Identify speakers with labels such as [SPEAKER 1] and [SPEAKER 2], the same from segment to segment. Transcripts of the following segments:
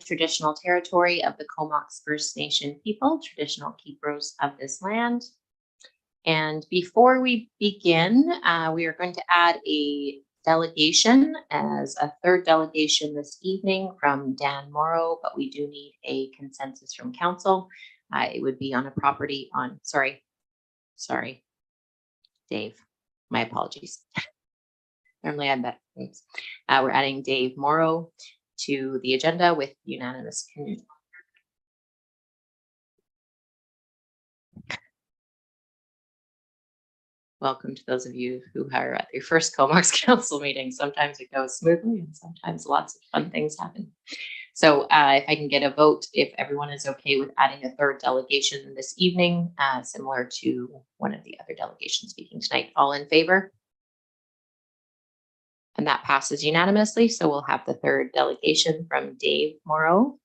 [SPEAKER 1] traditional territory of the Comox First Nation people, traditional keepers of this land. And before we begin, we are going to add a delegation as a third delegation this evening from Dan Morrow, but we do need a consensus from council. It would be on a property on, sorry, Dave, my apologies. Normally I bet. We're adding Dave Morrow to the agenda with unanimous consent. Welcome to those of you who are at your first Comox Council meeting. Sometimes it goes smoothly and sometimes lots of fun things happen. So if I can get a vote, if everyone is okay with adding a third delegation this evening, similar to one of the other delegations speaking tonight, all in favor? And that passes unanimously. So we'll have the third delegation from Dave Morrow.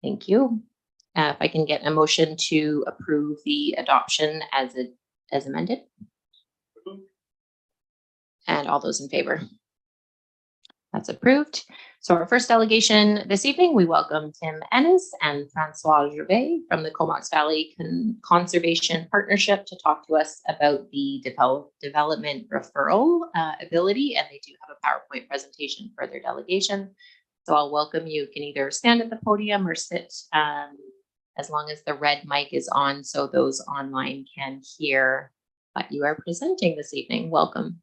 [SPEAKER 1] Thank you. If I can get a motion to approve the adoption as amended. And all those in favor? That's approved. So our first delegation this evening, we welcome Tim Ennis and Francois Gervais from the Comox Valley Conservation Partnership to talk to us about the development referral ability, and they do have a PowerPoint presentation for their delegation. So I'll welcome you. You can either stand at the podium or sit as long as the red mic is on so those online can hear what you are presenting this evening. Welcome.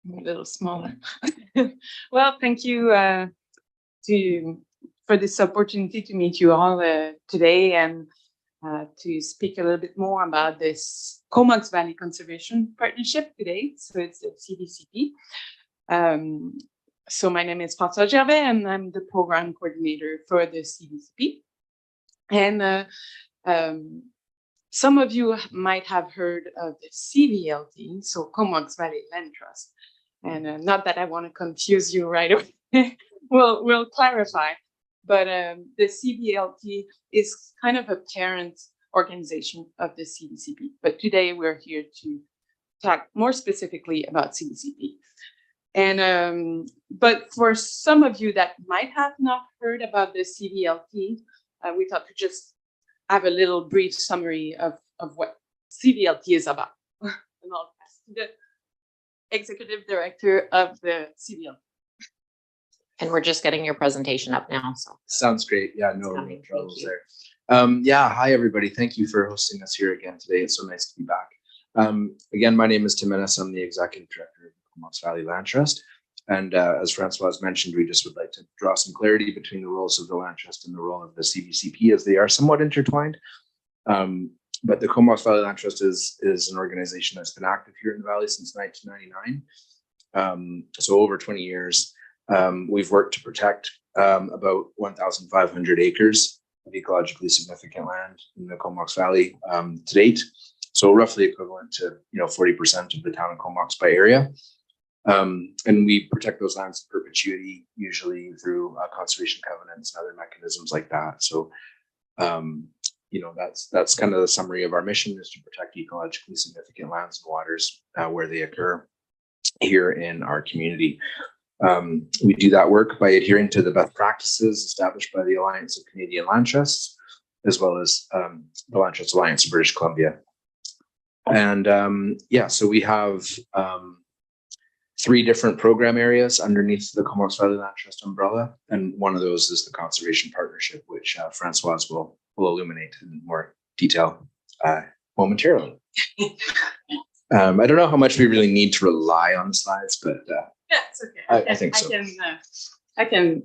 [SPEAKER 2] A little smaller. Well, thank you for this opportunity to meet you all today and to speak a little bit more about this Comox Valley Conservation Partnership today. So it's the CVCP. So my name is Francois Gervais and I'm the program coordinator for the CVCP. And some of you might have heard of the CVLT, so Comox Valley Land Trust. And not that I want to confuse you right away, we'll clarify. But the CVLT is kind of a parent organization of the CVCP. But today we're here to talk more specifically about CVCP. And but for some of you that might have not heard about the CVLT, we thought to just have a little brief summary of what CVLT is about. And I'll pass to the executive director of the CVLT.
[SPEAKER 1] And we're just getting your presentation up now. So
[SPEAKER 3] sounds great. Yeah, no troubles there. Yeah, hi everybody. Thank you for hosting us here again today. It's so nice to be back. Again, my name is Tim Ennis. I'm the executive director of the Comox Valley Land Trust. And as Francois mentioned, we just would like to draw some clarity between the roles of the Land Trust and the role of the CVCP, as they are somewhat intertwined. But the Comox Valley Land Trust is an organization that's been active here in the Valley since 1999. So over 20 years, we've worked to protect about 1,500 acres of ecologically significant land in the Comox Valley to date. So roughly equivalent to 40% of the town of Comox by area. And we protect those lands in perpetuity, usually through conservation covenants and other mechanisms like that. So that's kind of the summary of our mission, is to protect ecologically significant lands and waters where they occur here in our community. We do that work by adhering to the best practices established by the Alliance of Canadian Land Trusts, as well as the Land Trust Alliance of British Columbia. And so we have 3 different program areas underneath the Comox Valley Land Trust umbrella, and one of those is the Conservation Partnership, which Francois will illuminate in more detail momentarily. I don't know how much we really need to rely on the slides, but
[SPEAKER 2] yeah, it's okay.
[SPEAKER 3] I think so.
[SPEAKER 2] I can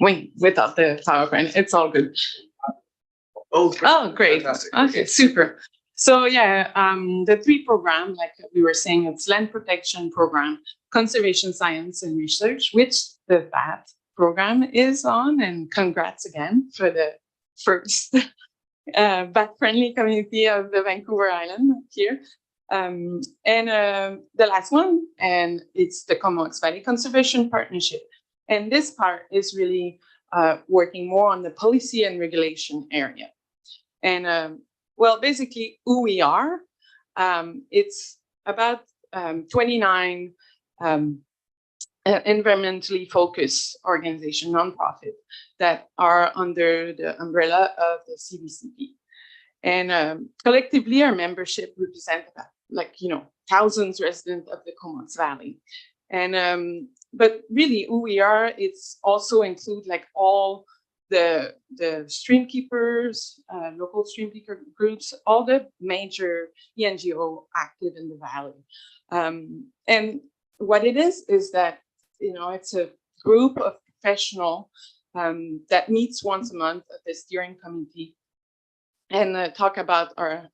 [SPEAKER 2] wait without the PowerPoint. It's all good. Oh, great. Fantastic. Okay, super. So yeah, the 3 programs, like we were saying, it's Land Protection Program, Conservation Science and Research, which the VAT program is on, and congrats again for the first bat-friendly community of the Vancouver Island here. And the last one, and it's the Comox Valley Conservation Partnership. And this part is really working more on the policy and regulation area. And well, basically who we are, it's about 29 environmentally focused organization, nonprofit, that are under the umbrella of the CVCP. And collectively, our membership represent thousands residents of the Comox Valley. And but really, who we are, it's also include like all the stream keepers, local stream keeper groups, all the major NGO active in the valley. And what it is that it's a group of professionals that meets once a month at the steering committee and talk about our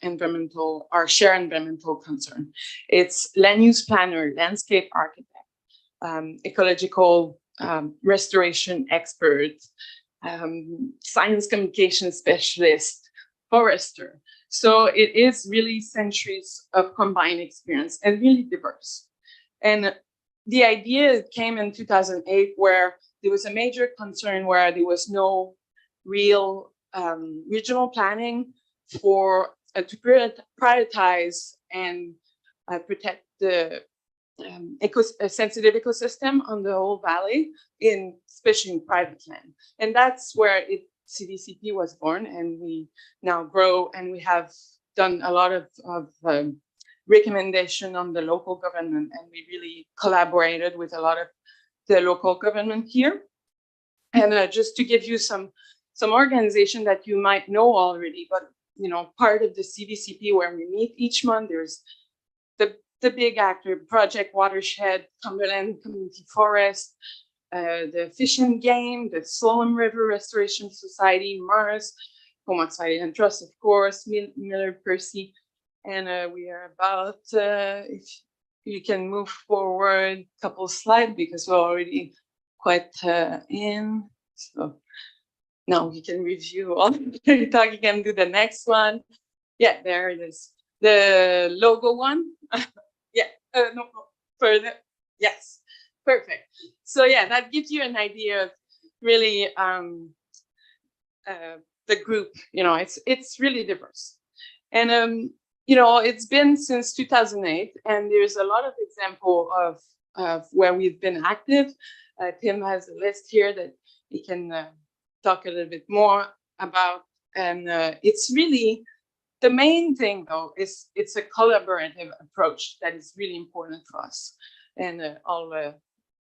[SPEAKER 2] shared environmental concern. It's land use planner, landscape architect, ecological restoration expert, science communication specialist, forester. So it is really centuries of combined experience and really diverse. And the idea came in 2008, where there was a major concern where there was no real regional planning for to prioritize and protect the sensitive ecosystem on the whole valley, especially in private land. And that's where CVCP was born, and we now grow, and we have done a lot of recommendation on the local government, and we really collaborated with a lot of the local government here. And just to give you some organization that you might know already, but part of the CVCP where we meet each month, there's the big actor, Project Watershed, Cumberland Community Forest, the Fish and Game, the Solom River Restoration Society, Mars, Comox Valley Land Trust, of course, Miller Percy. And we are about, if you can move forward a couple slides, because we're already quite in. So now we can review all the talk. You can do the next one. Yeah, there it is. The logo one. Yeah, no, further. Yes, perfect. So yeah, that gives you an idea of really the group. It's really diverse. And it's been since 2008, and there's a lot of example of where we've been active. Tim has a list here that he can talk a little bit more about. And it's really, the main thing though, is it's a collaborative approach that is really important for us. And I'll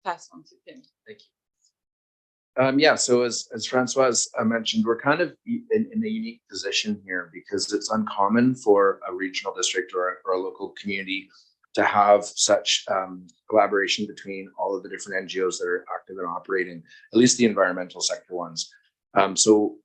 [SPEAKER 2] pass on to Tim.
[SPEAKER 3] Thank you. Yeah, so as Françoise mentioned, we're kind of in a unique position here, because it's uncommon for a regional district or a local community to have such collaboration between all of the different NGOs that are active and operating, at least the environmental sector ones. So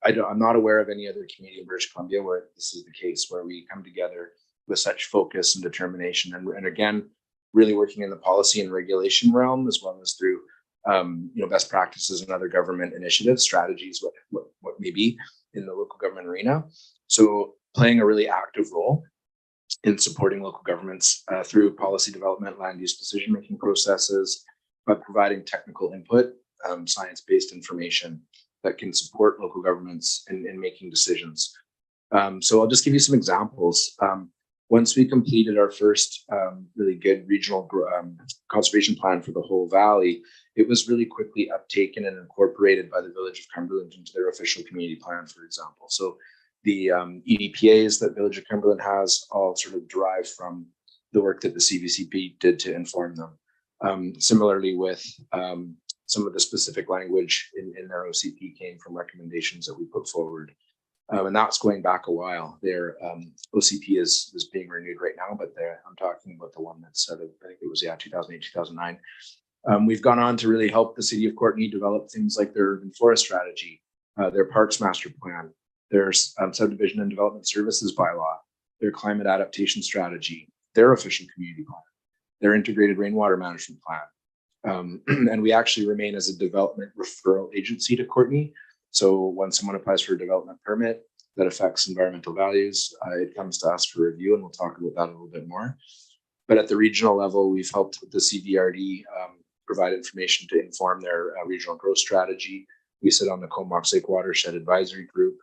[SPEAKER 3] I'm not aware of any other community in British Columbia where this is the case, where we come together with such focus and determination, and again, really working in the policy and regulation realm, as well as through best practices and other government initiatives, strategies, what may be in the local government arena. So playing a really active role in supporting local governments through policy development, land use decision-making processes, by providing technical input, science-based information that can support local governments in making decisions. So I'll just give you some examples. Once we completed our first really good regional conservation plan for the whole valley, it was really quickly uptaken and incorporated by the Village of Cumberland into their official community plan, for example. So the EDPAs that Village of Cumberland has all sort of derive from the work that the CVCP did to inform them. Similarly with some of the specific language in their OCP came from recommendations that we put forward. And that's going back a while. Their OCP is being renewed right now, but I'm talking about the one that's out of, I think it was 2008, 2009. We've gone on to really help the City of Courtenay develop things like their urban forest strategy, their parks master plan, their subdivision and development services bylaw, their climate adaptation strategy, their official community plan, their integrated rainwater management plan. And we actually remain as a development referral agency to Courtenay. So when someone applies for a development permit that affects environmental values, it comes to us for review, and we'll talk about that a little bit more. But at the regional level, we've helped with the CVRD provide information to inform their regional growth strategy. We sit on the Comox Lake Watershed Advisory Group,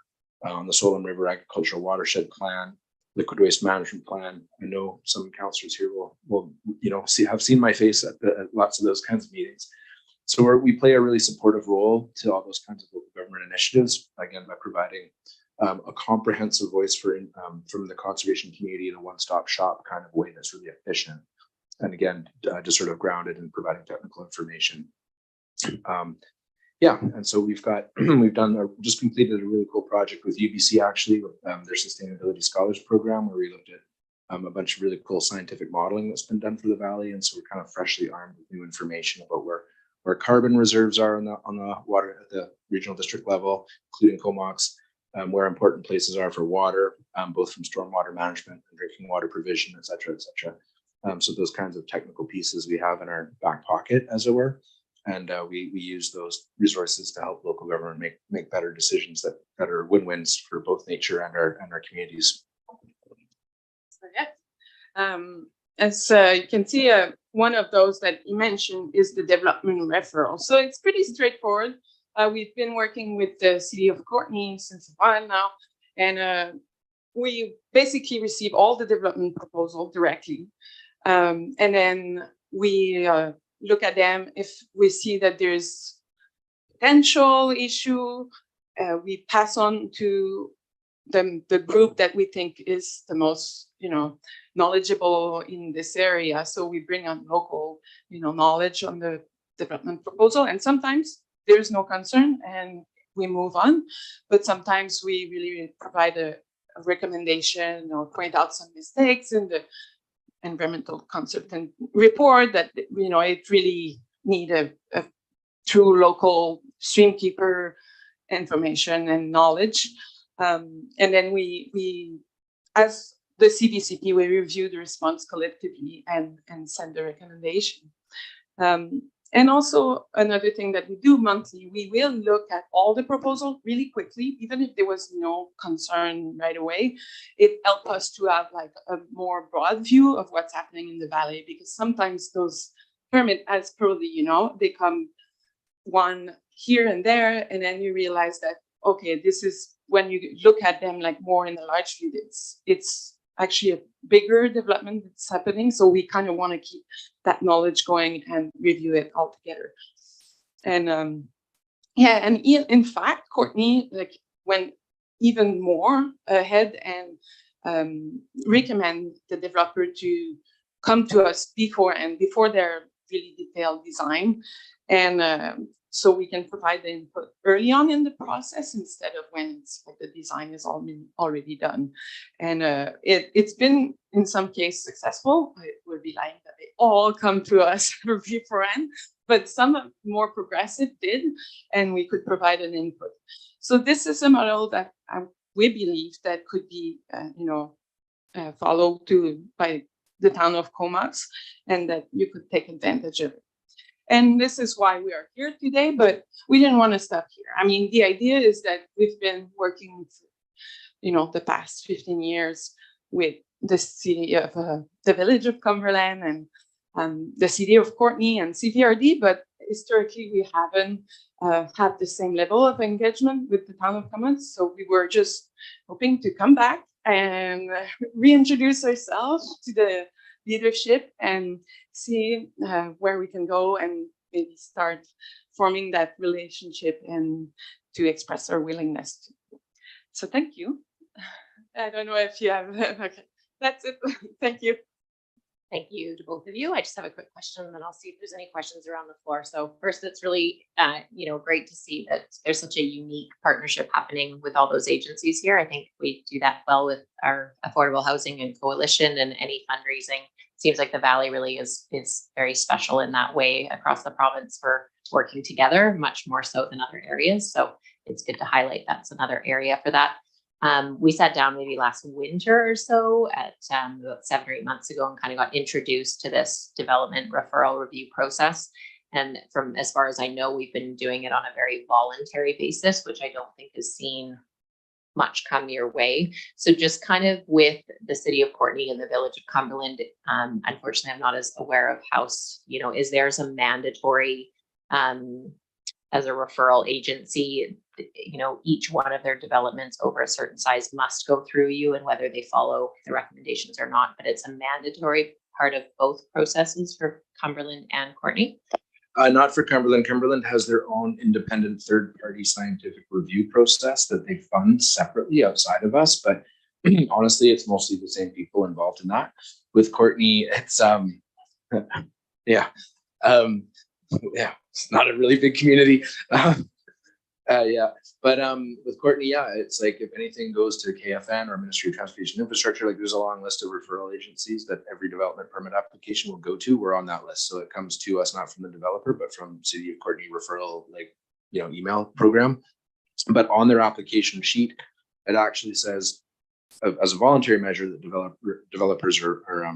[SPEAKER 3] on the Solom River Agricultural Watershed Plan, liquid waste management plan. I know some councillors here will have seen my face at lots of those kinds of meetings. So we play a really supportive role to all those kinds of local government initiatives, again, by providing a comprehensive voice from the conservation community in a one-stop shop kind of way that's really efficient. And again, just sort of grounded in providing technical information. And so we've just completed a really cool project with UBC, actually, with their Sustainability Scholars Program, where we looked at a bunch of really cool scientific modeling that's been done for the valley. And so we're kind of freshly armed with new information about where carbon reserves are on the water at the regional district level, including Comox, where important places are for water, both from stormwater management and drinking water provision, et cetera, et cetera. So those kinds of technical pieces we have in our back pocket, as it were. And we use those resources to help local government make better decisions that are win-wins for both nature and our communities.
[SPEAKER 2] So, yeah. As you can see, one of those that you mentioned is the development referral. So it's pretty straightforward. We've been working with the City of Courtenay since a while now, and we basically receive all the development proposals directly. And then we look at them. If we see that there's potential issue, we pass on to the group that we think is the most, knowledgeable in this area. So we bring on local, knowledge on the development proposal. And sometimes there's no concern and we move on. But sometimes we really provide a recommendation or point out some mistakes in the environmental consultant report that, it really need a true local streamkeeper information and knowledge. And then we, as the CDCP, we review the response collectively and send the recommendation. And also another thing that we do monthly, we will look at all the proposals really quickly, even if there was no concern right away. It helps us to have like a more broad view of what's happening in the valley, because sometimes those permits, as probably they come one here and there, and then you realize that, okay, this is when you look at them like more in the large view, it's actually a bigger development that's happening. So we kind of want to keep that knowledge going and review it all together. And and in fact, Courtenay went even more ahead and recommend the developer to come to us before their really detailed design. And so we can provide the input early on in the process instead of when it's like the design is already done. And it's been in some cases successful. It would be lying that they all come to us beforehand, but some more progressive did, and we could provide an input. So this is a model that we believe that could be, followed by the town of Comox, and that you could take advantage of it. And this is why we are here today, but we didn't want to stop here. I mean, the idea is that we've been working, the past 15 years with the city of the village of Cumberland and the city of Courtenay and CVRD, but historically we haven't had the same level of engagement with the town of Comox. So we were just hoping to come back and reintroduce ourselves to the leadership and see where we can go and maybe start forming that relationship and to express our willingness to. So thank you. I don't know if you have, okay, that's it. Thank you.
[SPEAKER 1] Thank you to both of you. I just have a quick question, and then I'll see if there's any questions around the floor. So first, it's really, great to see that there's such a unique partnership happening with all those agencies here. I think we do that well with our Affordable Housing and Coalition and any fundraising. Seems like the Valley really is very special in that way across the province for working together, much more so than other areas. So it's good to highlight that's another area for that. We sat down maybe last winter or so at about 7 or 8 months ago and kind of got introduced to this development referral review process. And from as far as I know, we've been doing it on a very voluntary basis, which I don't think has seen much come your way. So just kind of with the city of Courtenay and the village of Cumberland, unfortunately, I'm not as aware of how, is there some mandatory as a referral agency, you know, each one of their developments over a certain size must go through you, and whether they follow the recommendations or not, but it's a mandatory part of both processes for Cumberland and Courtney.
[SPEAKER 3] Not for Cumberland. Cumberland has their own independent third-party scientific review process that they fund separately outside of us. But honestly, it's mostly the same people involved in that. With Courtney, it's yeah, it's not a really big community. Yeah, but with Courtney, yeah, it's like if anything goes to KFN or Ministry of Transportation Infrastructure, like there's a long list of referral agencies that every development permit application will go to. We're on that list, so it comes to us not from the developer, but from City of Courtney referral, like, you know, email program. But on their application sheet, it actually says, as a voluntary measure, that developers are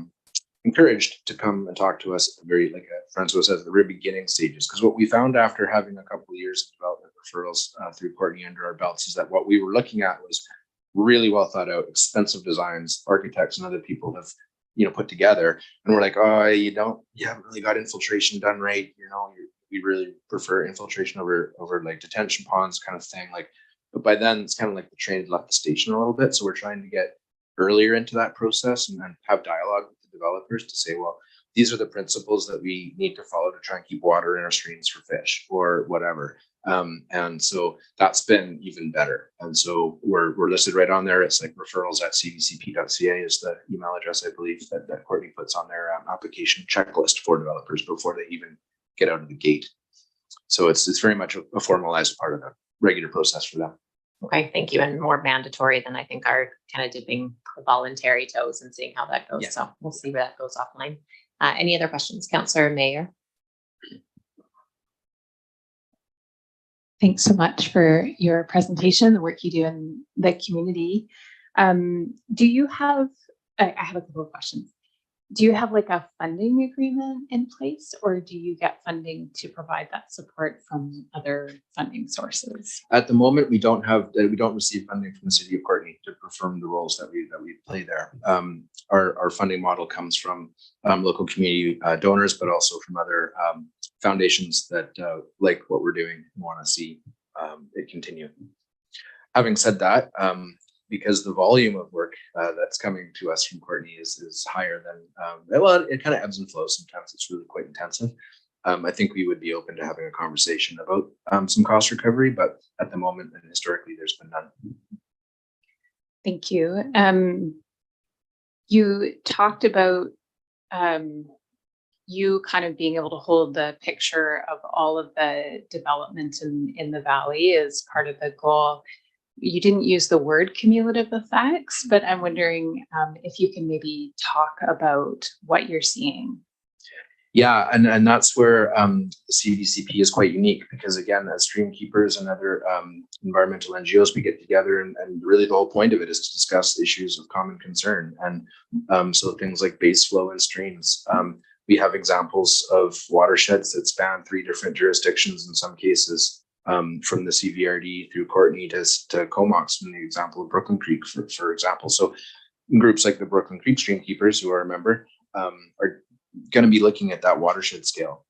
[SPEAKER 3] encouraged to come and talk to us at the very, like Francois says, at the very beginning stages. Because what we found after having a couple of years of development referrals through Courtney under our belts is that what we were looking at was really well thought out, expensive designs, architects and other people have, you know, put together. And we're like, oh, you haven't really got infiltration done right. You know, we really prefer infiltration over like detention ponds kind of thing. Like, but by then it's kind of like the train had left the station a little bit. So we're trying to get earlier into that process and then have dialogue with the developers to say, well, these are the principles that we need to follow to try and keep water in our streams for fish or whatever. And so that's been even better. And so we're listed right on there. It's like referrals@cvcp.ca is the email address, I believe, that Courtney puts on their application checklist for developers before they even get out of the gate. So it's very much a formalized part of the regular process for them.
[SPEAKER 1] Okay, thank you. And more mandatory than I think our kind of dipping voluntary toes and seeing how that goes.
[SPEAKER 3] Yeah.
[SPEAKER 1] So we'll see where that goes offline. Any other questions, Councillor Mayer?
[SPEAKER 4] Thanks so much for your presentation, the work you do in the community. Do you have, I have a couple of questions. Do you have like a funding agreement in place, or do you get funding to provide that support from other funding sources?
[SPEAKER 3] At the moment, we don't receive funding from the City of Courtney to perform the roles that we play there. Our funding model comes from local community donors, but also from other foundations that like what we're doing and want to see it continue. Having said that, because the volume of work that's coming to us from Courtney is higher than, well, it kind of ebbs and flows. Sometimes it's really quite intensive. I think we would be open to having a conversation about some cost recovery, but at the moment and historically, there's been none.
[SPEAKER 4] Thank you. You talked about you kind of being able to hold the picture of all of the development in the valley as part of the goal. You didn't use the word cumulative effects, but I'm wondering if you can maybe talk about what you're seeing.
[SPEAKER 3] Yeah, and that's where the CVCP is quite unique because, again, as stream keepers and other environmental NGOs, we get together and really the whole point of it is to discuss issues of common concern. And so things like base flow in streams. We have examples of watersheds that span 3 different jurisdictions in some cases. From the CVRD through Courtney to Comox, from the example of Brooklyn Creek, for example. So groups like the Brooklyn Creek Stream Keepers, who are a member, are going to be looking at that watershed scale.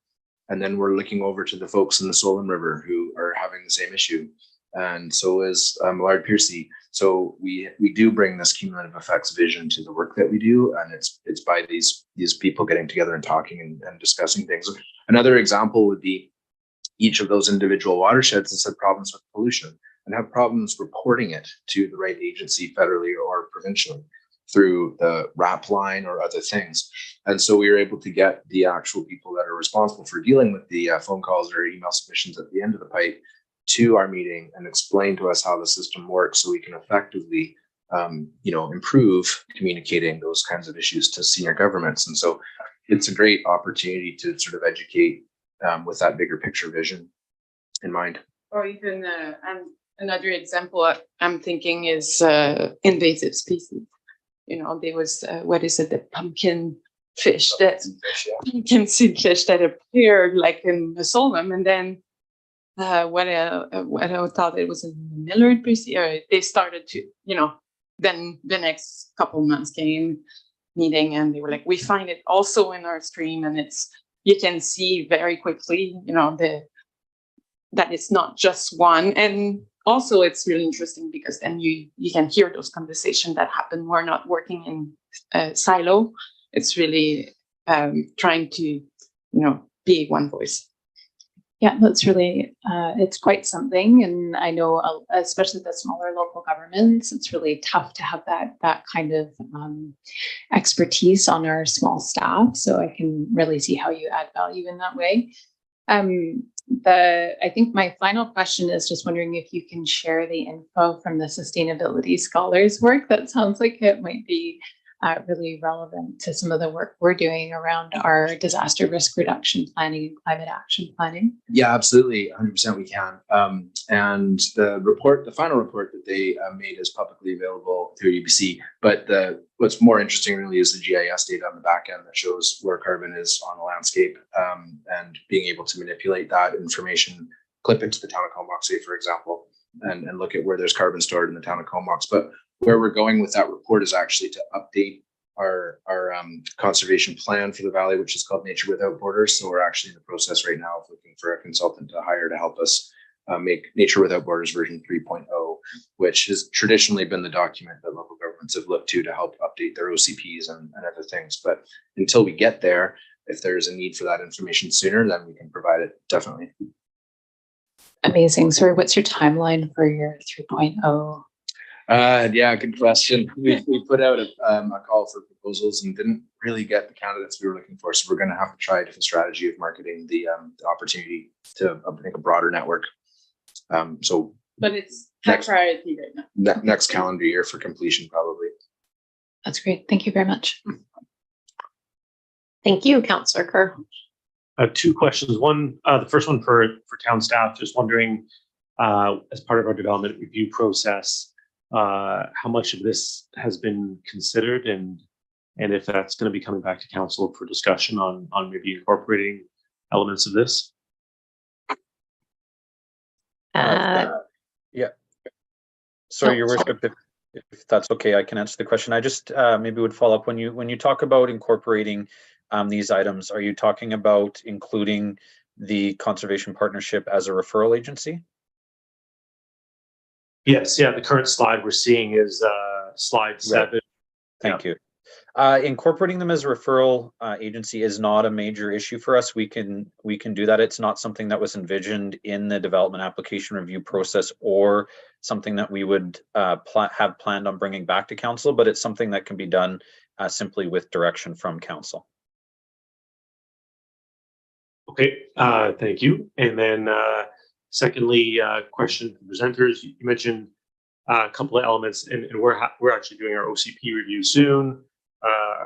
[SPEAKER 3] And then we're looking over to the folks in the Solon River who are having the same issue. And so is Millard Piercy. So we do bring this cumulative effects vision to the work that we do. And it's by these people getting together and talking and discussing things. Another example would be each of those individual watersheds has had problems with pollution and have problems reporting it to the right agency federally or provincially through the RAP line or other things. And so we were able to get the actual people that are responsible for dealing with the phone calls or email submissions at the end of the pipe to our meeting and explain to us how the system works so we can effectively improve communicating those kinds of issues to senior governments. And so it's a great opportunity to sort of educate with that bigger picture vision in mind.
[SPEAKER 2] Or even another example I'm thinking is invasive species. You know, there was what is it, the pumpkin fish pumpkin seed fish that appeared like in the Solon, and then what I thought it was in Millard Piercy, they started to, then the next couple months came meeting and they were like, we find it also in our stream, and you can see very quickly, that it's not just one. And also it's really interesting because then you can hear those conversations that happen. We're not working in a silo. It's really trying to, be one voice.
[SPEAKER 4] Yeah, that's really, it's quite something. And I know, especially the smaller local governments, it's really tough to have that kind of expertise on our small staff. So I can really see how you add value in that way. I think my final question is just wondering if you can share the info from the Sustainability Scholars work. That sounds like it might be really relevant to some of the work we're doing around our disaster risk reduction planning and climate action planning.
[SPEAKER 3] Yeah, absolutely. 100% we can. And the final report that they made is publicly available through UBC. But what's more interesting really is the GIS data on the back end that shows where carbon is on the landscape, and being able to manipulate that information, clip into the town of Comox, say, for example, and look at where there's carbon stored in the town of Comox. But where we're going with that report is actually to update our conservation plan for the valley, which is called Nature Without Borders. So we're actually in the process right now of looking for a consultant to hire to help us make Nature Without Borders version 3.0, which has traditionally been the document that local governments have looked to help update their OCPs and other things. But until we get there, if there's a need for that information sooner, then we can provide it, definitely.
[SPEAKER 4] Amazing. So what's your timeline for your 3.0?
[SPEAKER 3] Yeah, good question. We put out a call for proposals and didn't really get the candidates we were looking for. So we're going to have to try a different strategy of marketing the opportunity to, I think, a broader network.
[SPEAKER 2] But it's high priority right now.
[SPEAKER 3] Next calendar year for completion, probably.
[SPEAKER 4] That's great. Thank you very much.
[SPEAKER 1] Thank you, Councillor Kerr.
[SPEAKER 5] Two questions. One, the first one for town staff, just wondering, as part of our development review process, how much of this has been considered, and if that's going to be coming back to council for discussion on maybe incorporating elements of this.
[SPEAKER 6] Yeah. Sorry, Your Worship, if that's okay, I can answer the question. I just maybe would follow up when you talk about incorporating these items. Are you talking about including the conservation partnership as a referral agency?
[SPEAKER 5] Yes, yeah, the current slide we're seeing is slide 7.
[SPEAKER 6] Thank you. Incorporating them as a referral agency is not a major issue for us. We can do that. It's not something that was envisioned in the development application review process or something that we would have planned on bringing back to council, but it's something that can be done simply with direction from council.
[SPEAKER 5] Okay, thank you. And then secondly, question for presenters. You mentioned a couple of elements, and we're actually doing our OCP review soon,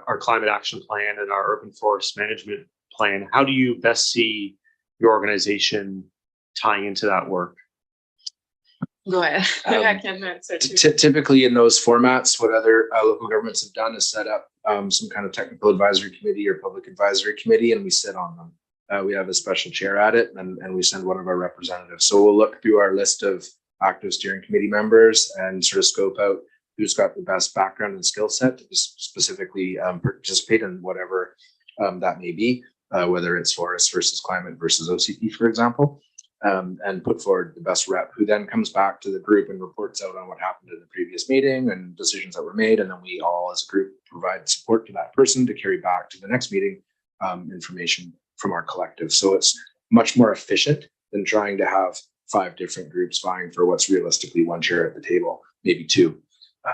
[SPEAKER 5] our climate action plan and our urban forest management plan. How do you best see your organization tying into that work?
[SPEAKER 2] Go ahead. I can answer too.
[SPEAKER 3] Typically in those formats, what other local governments have done is set up some kind of technical advisory committee or public advisory committee, and we sit on them. We have a special chair at it, and we send one of our representatives. So we'll look through our list of active steering committee members and sort of scope out who's got the best background and skill set to specifically participate in whatever that may be, whether it's forest versus climate versus OCP, for example, and put forward the best rep, who then comes back to the group and reports out on what happened in the previous meeting and decisions that were made. And then we all as a group provide support to that person to carry back to the next meeting information from our collective. So it's much more efficient than trying to have 5 different groups vying for what's realistically one chair at the table, maybe 2.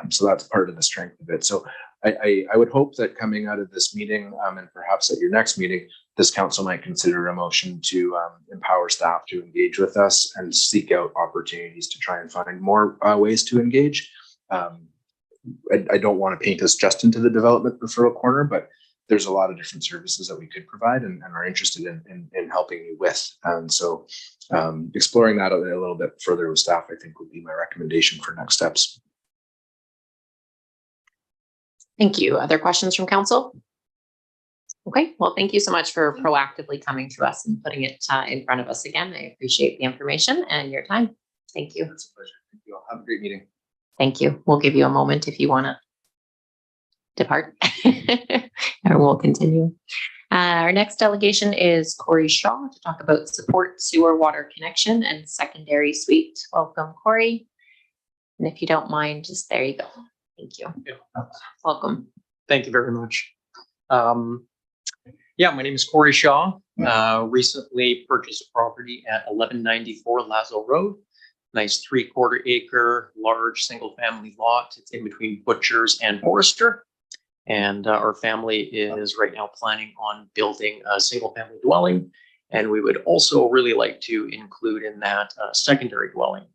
[SPEAKER 3] So that's part of the strength of it. So I would hope that coming out of this meeting and perhaps at your next meeting, this council might consider a motion to empower staff to engage with us and seek out opportunities to try and find more ways to engage. I don't want to paint us just into the development referral corner, but there's a lot of different services that we could provide and are interested in helping you with. And so exploring that a little bit further with staff, I think, would be my recommendation for next steps.
[SPEAKER 1] Thank you. Other questions from council? Okay, well, thank you so much for proactively coming to us and putting it in front of us again. I appreciate the information and your time. Thank you.
[SPEAKER 3] It's a pleasure. Thank you all. Have a great meeting.
[SPEAKER 1] Thank you. We'll give you a moment if you want to depart and we'll continue. Our next delegation is Corey Shaw to talk about support sewer water connection and secondary suite. Welcome, Corey. And if you don't mind, just there you go. Thank you.
[SPEAKER 7] Yeah.
[SPEAKER 1] Welcome.
[SPEAKER 7] Thank you very much. Yeah, my name is Corey Shaw. Recently purchased a property at 1194 Lazo Road. Nice 3/4 acre, large single family lot. It's in between Butchers and Forester. And our family is right now planning on building a single family dwelling. And we would also really like to include in that a secondary dwelling.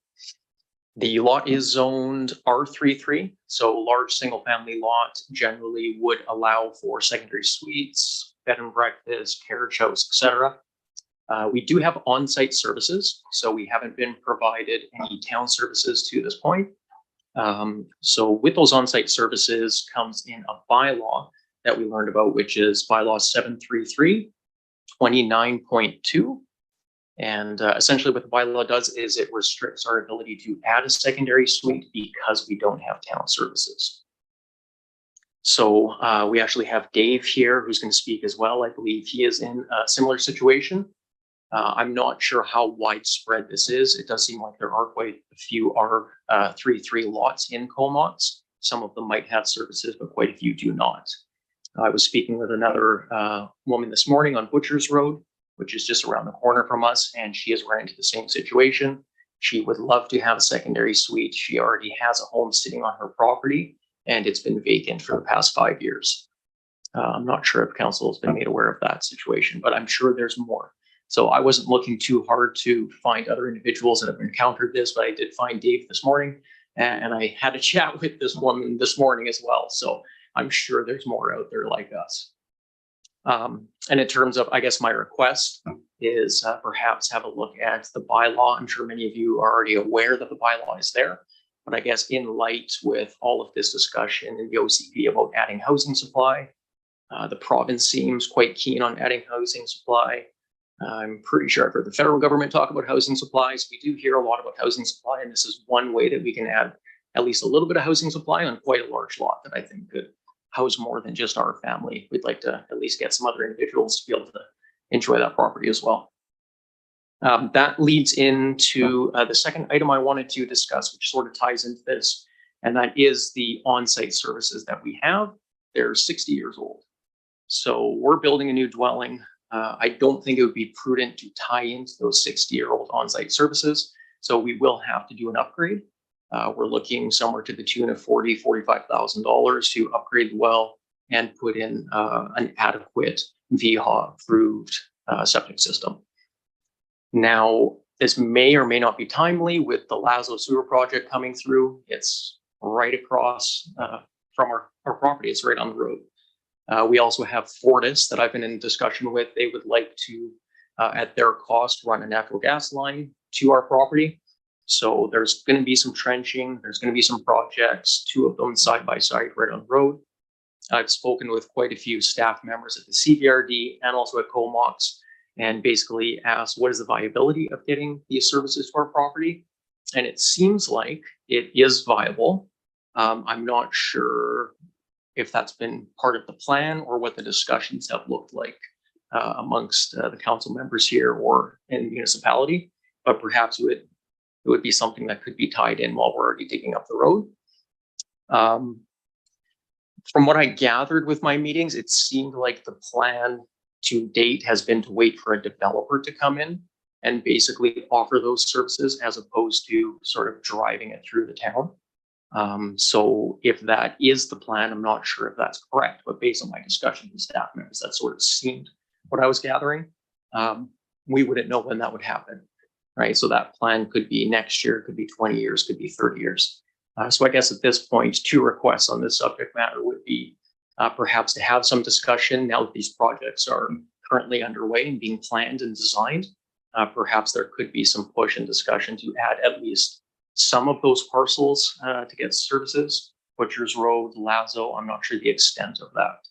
[SPEAKER 7] The lot is zoned R33, so large single family lot generally would allow for secondary suites, bed and breakfast, carriage house, etc. We do have on-site services, so we haven't been provided any town services to this point. So with those on-site services comes in a bylaw that we learned about, which is bylaw 733, 29.2. And essentially what the bylaw does is it restricts our ability to add a secondary suite because we don't have town services. So we actually have Dave here who's going to speak as well. I believe he is in a similar situation. I'm not sure how widespread this is. It does seem like there are quite a few R33 lots in Comox. Some of them might have services, but quite a few do not. I was speaking with another woman this morning on Butchers Road, which is just around the corner from us, and she has run into the same situation. She would love to have a secondary suite. She already has a home sitting on her property, and it's been vacant for the past 5 years. I'm not sure if council has been made aware of that situation, but I'm sure there's more. So I wasn't looking too hard to find other individuals that have encountered this, but I did find Dave this morning, and I had a chat with this woman this morning as well. So I'm sure there's more out there like us. And in terms of, I guess, my request is perhaps have a look at the bylaw. I'm sure many of you are already aware that the bylaw is there, but I guess in light with all of this discussion in the OCP about adding housing supply, the province seems quite keen on adding housing supply. I'm pretty sure I've heard the federal government talk about housing supplies. We do hear a lot about housing supply, and this is one way that we can add at least a little bit of housing supply on quite a large lot that I think could house more than just our family. We'd like to at least get some other individuals to be able to enjoy that property as well. That leads into the second item I wanted to discuss, which sort of ties into this, and that is the on-site services that we have. They're 60 years old. So we're building a new dwelling. I don't think it would be prudent to tie into those 60-year-old on-site services. So we will have to do an upgrade. We're looking somewhere to the tune of $40,000, $45,000 to upgrade the well and put in an adequate VHA approved septic system. Now, this may or may not be timely with the Lazo sewer project coming through. It's right across from our property. It's right on the road. We also have Fortis that I've been in discussion with. They would like to, at their cost, run a natural gas line to our property. So there's going to be some trenching. There's going to be some projects, 2 of them side by side right on the road. I've spoken with quite a few staff members at the CVRD and also at Comox, and basically asked what is the viability of getting these services to our property. And it seems like it is viable. I'm not sure if that's been part of the plan or what the discussions have looked like amongst the council members here or in the municipality, but perhaps it would be something that could be tied in while we're already digging up the road. From what I gathered with my meetings, it seemed like the plan to date has been to wait for a developer to come in and basically offer those services as opposed to sort of driving it through the town. So if that is the plan, I'm not sure if that's correct, but based on my discussion with staff members, that sort of seemed what I was gathering. We wouldn't know when that would happen, right? So that plan could be next year, could be 20 years, could be 30 years. So I guess at this point, 2 requests on this subject matter would be perhaps to have some discussion now that these projects are currently underway and being planned and designed. Perhaps there could be some push and discussion to add at least some of those parcels to get services. Butchers Road, Lazo, I'm not sure the extent of that.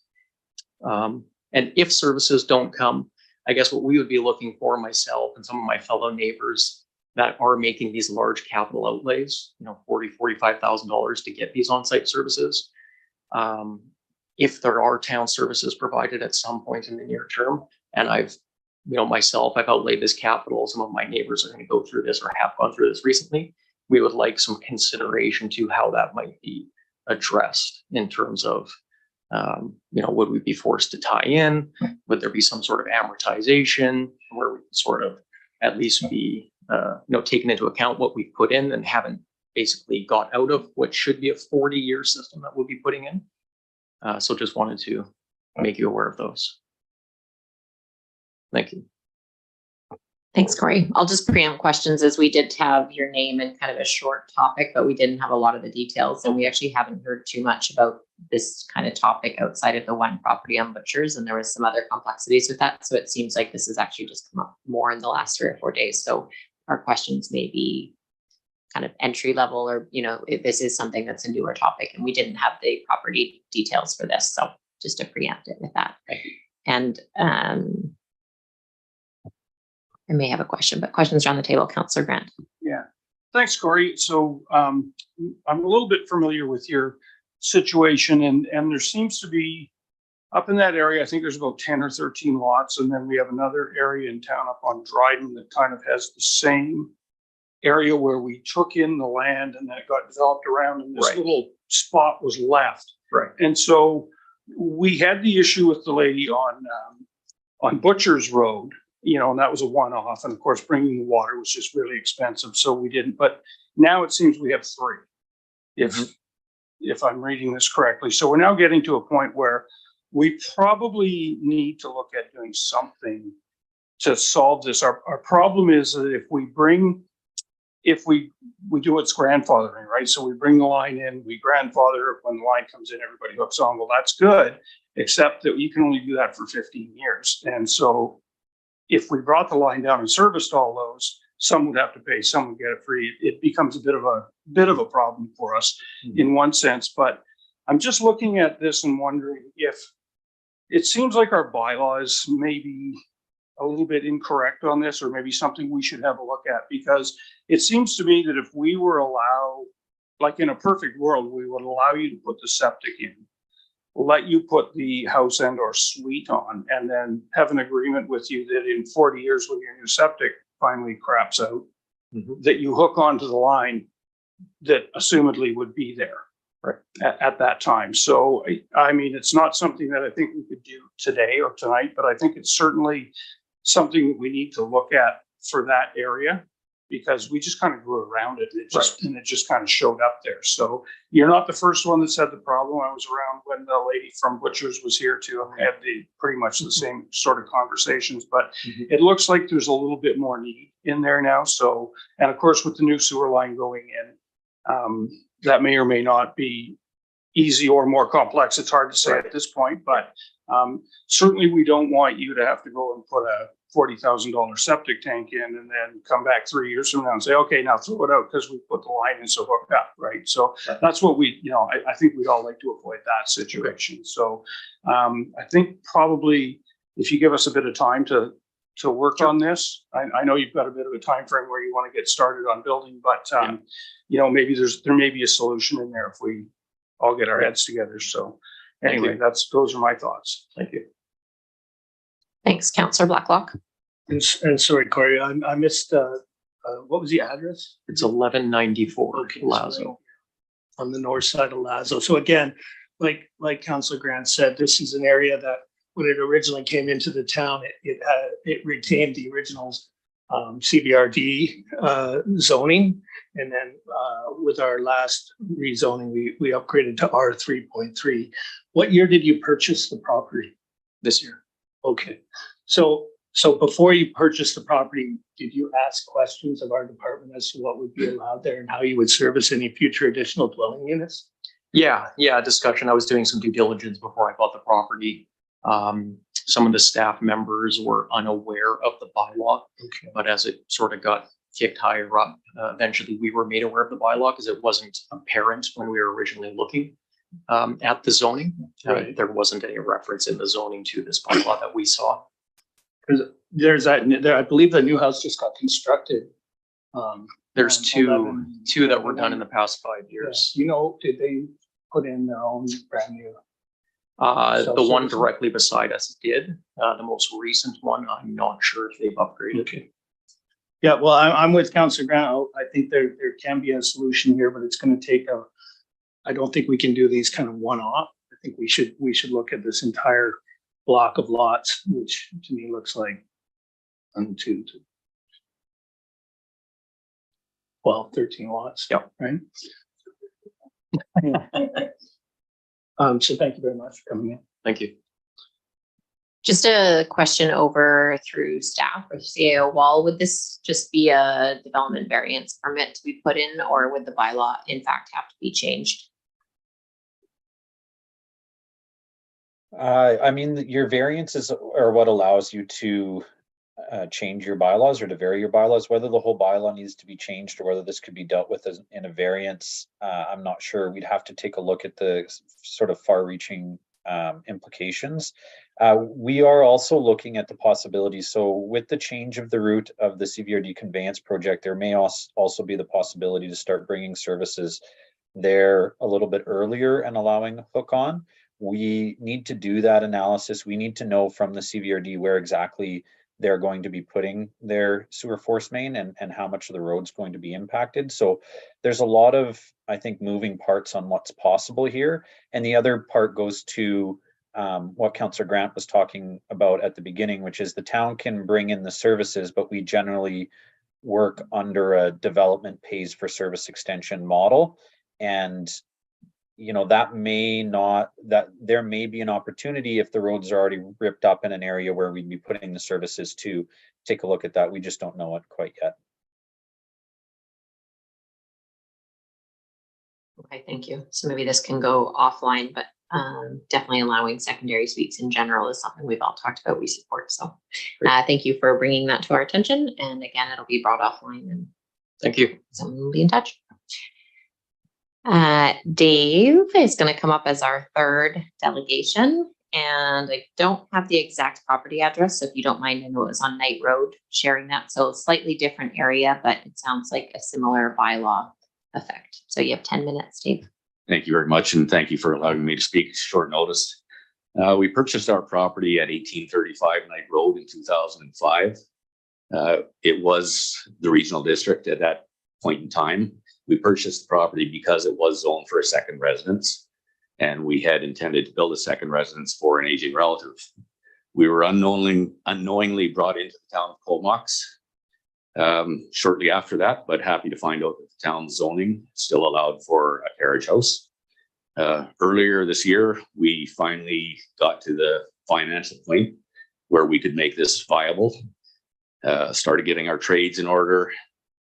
[SPEAKER 7] And if services don't come, I guess what we would be looking for, myself and some of my fellow neighbors that are making these large capital outlays, $40,000, $45,000 to get these on-site services. if there are town services provided at some point in the near term, and I've, myself, I've outlaid this capital, some of my neighbors are going to go through this or have gone through this recently, we would like some consideration to how that might be addressed in terms of, would we be forced to tie in? Would there be some sort of amortization where we sort of at least be, taking into account what we've put in and haven't basically got out of what should be a 40-year system that we'll be putting in. So just wanted to make you aware of those. Thank you.
[SPEAKER 1] Thanks, Corey. I'll just preempt questions as we did have your name and kind of a short topic, but we didn't have a lot of the details. And we actually haven't heard too much about this kind of topic outside of the one property on Butchers. And there was some other complexities with that. So it seems like this has actually just come up more in the last 3 or 4 days. So our questions may be kind of entry level, or, if this is something that's a newer topic and we didn't have the property details for this. So just to preempt it with that. And I may have a question, but questions around the table. Councillor Grant.
[SPEAKER 8] Yeah, thanks, Corey. So I'm a little bit familiar with your situation, and there seems to be up in that area, I think there's about 10 or 13 lots, and then we have another area in town up on Dryden that kind of has the same area where we took in the land and then it got developed around, and this little spot was left.
[SPEAKER 7] Right.
[SPEAKER 8] And so we had the issue with the lady on Butchers Road, and that was a one-off. And of course, bringing the water was just really expensive, so we didn't. But now it seems we have 3, if I'm reading this correctly. So we're now getting to a point where we probably need to look at doing something to solve this. Our problem is that if we do what's grandfathering, right? So we bring the line in, we grandfather it. When the line comes in, everybody hooks on. Well, that's good, except that you can only do that for 15 years. And so if we brought the line down and serviced all those, some would have to pay, some would get it free. It becomes a bit of a problem for us in one sense. But I'm just looking at this and wondering if it seems like our bylaws may be a little bit incorrect on this, or maybe something we should have a look at, because it seems to me that if we were allowed, like in a perfect world, we would allow you to put the septic in, let you put the house and or suite on, and then have an agreement with you that in 40 years when your new septic finally craps out, that you hook onto the line that assumedly would be there at that time. So, I mean, it's not something that I think we could do today or tonight, but I think it's certainly something that we need to look at for that area, because we just kind of grew around it. And it just kind of showed up there. So you're not the first one that said the problem. I was around when the lady from Butchers was here too, and we had pretty much the same sort of conversations, but it looks like there's a little bit more need in there now. So, and of course, with the new sewer line going in, that may or may not be easy or more complex. It's hard to say at this point, but certainly we don't want you to have to go and put a $40,000 septic tank in and then come back 3 years from now and say, okay, now throw it out because we put the line in so hooked up, right? So that's what we, I think we'd all like to avoid that situation. So I think probably if you give us a bit of time to work on this, I know you've got a bit of a time frame where you want to get started on building, but maybe there may be a solution in there if we all get our heads together. So anyway, those are my thoughts. Thank you.
[SPEAKER 1] Thanks, Councillor Blacklock.
[SPEAKER 9] And sorry, Corey, I missed, what was the address?
[SPEAKER 7] It's 1194 Lazo.
[SPEAKER 9] On the north side of Lazo. So again, like Councillor Grant said, this is an area that when it originally came into the town, it retained the original CBRD zoning. And then with our last rezoning, we upgraded to R3.3. What year did you purchase the property?
[SPEAKER 7] This year.
[SPEAKER 9] Okay, so before you purchased the property, did you ask questions of our department as to what would be allowed there and how you would service any future additional dwelling units?
[SPEAKER 7] Yeah, discussion. I was doing some due diligence before I bought the property. Some of the staff members were unaware of the bylaw, but as it sort of got kicked higher up, eventually we were made aware of the bylaw because it wasn't apparent when we were originally looking at the zoning. There wasn't any reference in the zoning to this bylaw that we saw.
[SPEAKER 9] There's that. I believe the new house just got constructed.
[SPEAKER 7] There's two that were done in the past 5 years.
[SPEAKER 9] Did they put in their own brand new
[SPEAKER 7] The one directly beside us did. The most recent one, I'm not sure if they've upgraded.
[SPEAKER 9] Okay. Yeah, well, I'm with Councillor Grant. I think there can be a solution here, but it's going to take I don't think we can do these kind of one-off. I think we should look at this entire block of lots, which to me looks like 1, 2, 12, 13 lots.
[SPEAKER 7] Yeah.
[SPEAKER 9] Right. So thank you very much for coming in.
[SPEAKER 7] Thank you.
[SPEAKER 1] Just a question over through staff or CAO wall. Would this just be a development variance permit to be put in, or would the bylaw in fact have to be changed?
[SPEAKER 6] I mean, your variances are what allows you to change your bylaws or to vary your bylaws. Whether the whole bylaw needs to be changed or whether this could be dealt with as in a variance, I'm not sure. We'd have to take a look at the sort of far-reaching implications. We are also looking at the possibility. So with the change of the route of the CVRD conveyance project, there may also be the possibility to start bringing services there a little bit earlier and allowing hook on. We need to do that analysis. We need to know from the CVRD where exactly they're going to be putting their sewer force main and how much of the road's going to be impacted. So there's a lot of, I think, moving parts on what's possible here. And the other part goes to what Councillor Grant was talking about at the beginning, which is the town can bring in the services, but we generally work under a development pays for service extension model. And you know, that there may be an opportunity if the roads are already ripped up in an area where we'd be putting the services to take a look at that. We just don't know it quite yet.
[SPEAKER 1] Okay, thank you. So maybe this can go offline, but definitely allowing secondary suites in general is something we've all talked about, we support. So thank you for bringing that to our attention. And again, it'll be brought offline and
[SPEAKER 7] Thank you.
[SPEAKER 1] someone will be in touch. Dave is going to come up as our third delegation, and I don't have the exact property address. So if you don't mind, I know it was on Knight Road, sharing that. So a slightly different area, but it sounds like a similar bylaw effect. So you have 10 minutes, Dave.
[SPEAKER 10] Thank you very much, and thank you for allowing me to speak short notice. We purchased our property at 1835 Knight Road in 2005. It was the regional district at that point in time. We purchased the property because it was zoned for a second residence, and we had intended to build a second residence for an aging relative. We were unknowingly brought into the town of Comox shortly after that, but happy to find out that the town's zoning still allowed for a carriage house. Earlier this year, we finally got to the financial point where we could make this viable. Started getting our trades in order.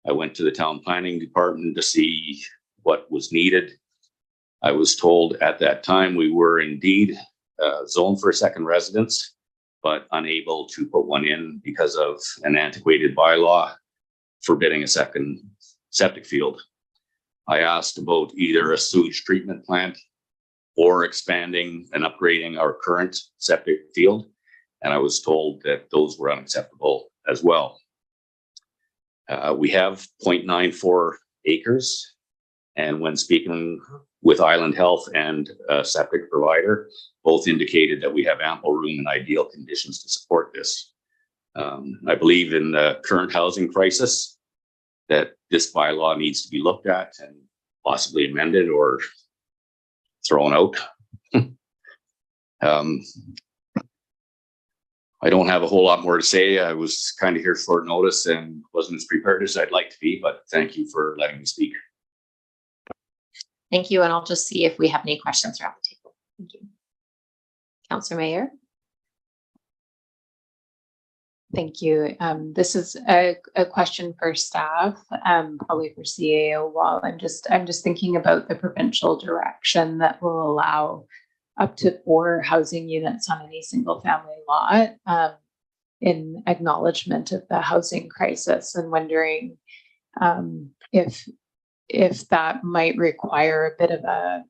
[SPEAKER 10] I went to the town planning department to see what was needed. I was told at that time we were indeed zoned for a second residence, but unable to put one in because of an antiquated bylaw forbidding a second septic field. I asked about either a sewage treatment plant or expanding and upgrading our current septic field, and I was told that those were unacceptable as well. We have 0.94 acres, and when speaking with Island Health and a septic provider, both indicated that we have ample room and ideal conditions to support this. I believe in the current housing crisis that this bylaw needs to be looked at and possibly amended or thrown out. I don't have a whole lot more to say. I was kind of here short notice and wasn't as prepared as I'd like to be, but thank you for letting me speak.
[SPEAKER 1] Thank you. And I'll just see if we have any questions around the table. Thank you. Councillor Mayer.
[SPEAKER 4] Thank you. This is a question for staff, probably for CAO wall. I'm just thinking about the provincial direction that will allow up to 4 housing units on any single family lot in acknowledgement of the housing crisis, and wondering if that might require a bit of a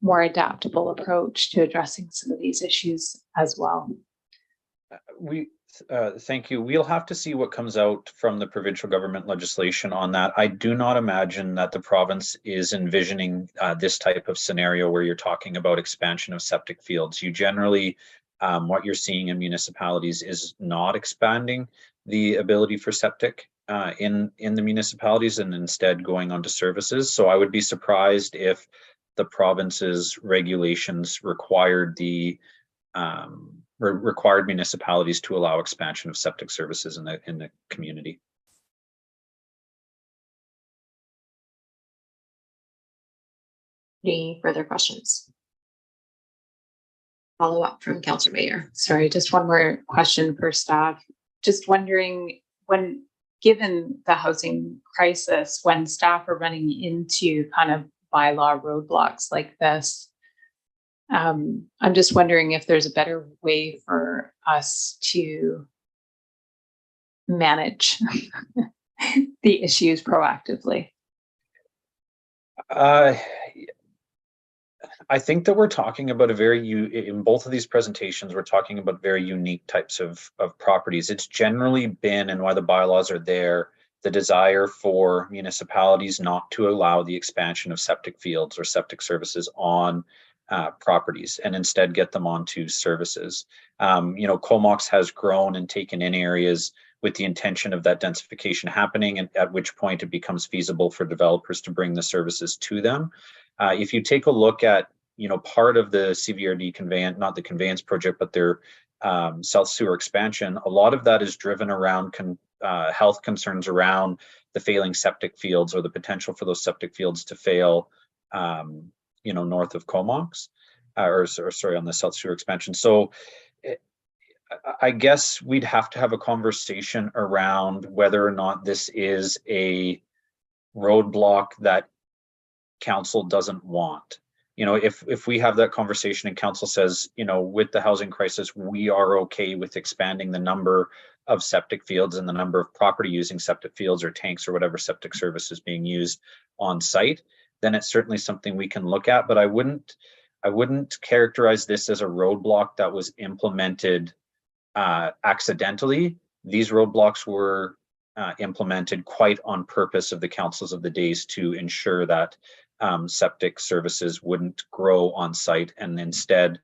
[SPEAKER 4] more adaptable approach to addressing some of these issues as well.
[SPEAKER 6] Thank you. We'll have to see what comes out from the provincial government legislation on that. I do not imagine that the province is envisioning this type of scenario where you're talking about expansion of septic fields. You generally, what you're seeing in municipalities is not expanding the ability for septic in the municipalities and instead going on to services. So I would be surprised if the province's regulations required required municipalities to allow expansion of septic services in the community.
[SPEAKER 1] Any further questions? Follow up from Councillor Mayer.
[SPEAKER 4] Sorry, just one more question for staff. Just wondering, when, given the housing crisis, when staff are running into kind of bylaw roadblocks like this, I'm just wondering if there's a better way for us to manage the issues proactively.
[SPEAKER 6] I think that we're talking about in both of these presentations, we're talking about very unique types of properties. It's generally been, and why the bylaws are there, the desire for municipalities not to allow the expansion of septic fields or septic services on properties and instead get them onto services. Comox has grown and taken in areas with the intention of that densification happening, and at which point it becomes feasible for developers to bring the services to them. If you take a look at, part of the CVRD conveyance, not the conveyance project, but their South Sewer expansion, a lot of that is driven around health concerns around the failing septic fields or the potential for those septic fields to fail north of Comox, or sorry, on the South Sewer expansion. So I guess we'd have to have a conversation around whether or not this is a roadblock that council doesn't want. If we have that conversation and council says, with the housing crisis, we are okay with expanding the number of septic fields and the number of property using septic fields or tanks or whatever septic service is being used on site, then it's certainly something we can look at. But I wouldn't characterize this as a roadblock that was implemented accidentally. These roadblocks were implemented quite on purpose of the councils of the days to ensure that septic services wouldn't grow on site and instead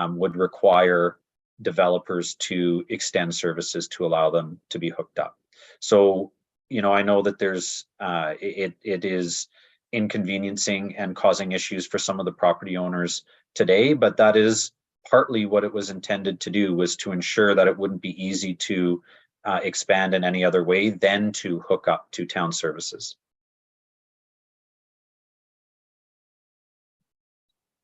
[SPEAKER 6] would require developers to extend services to allow them to be hooked up. So, I know that there's it is inconveniencing and causing issues for some of the property owners today, but that is partly what it was intended to do, was to ensure that it wouldn't be easy to expand in any other way than to hook up to town services.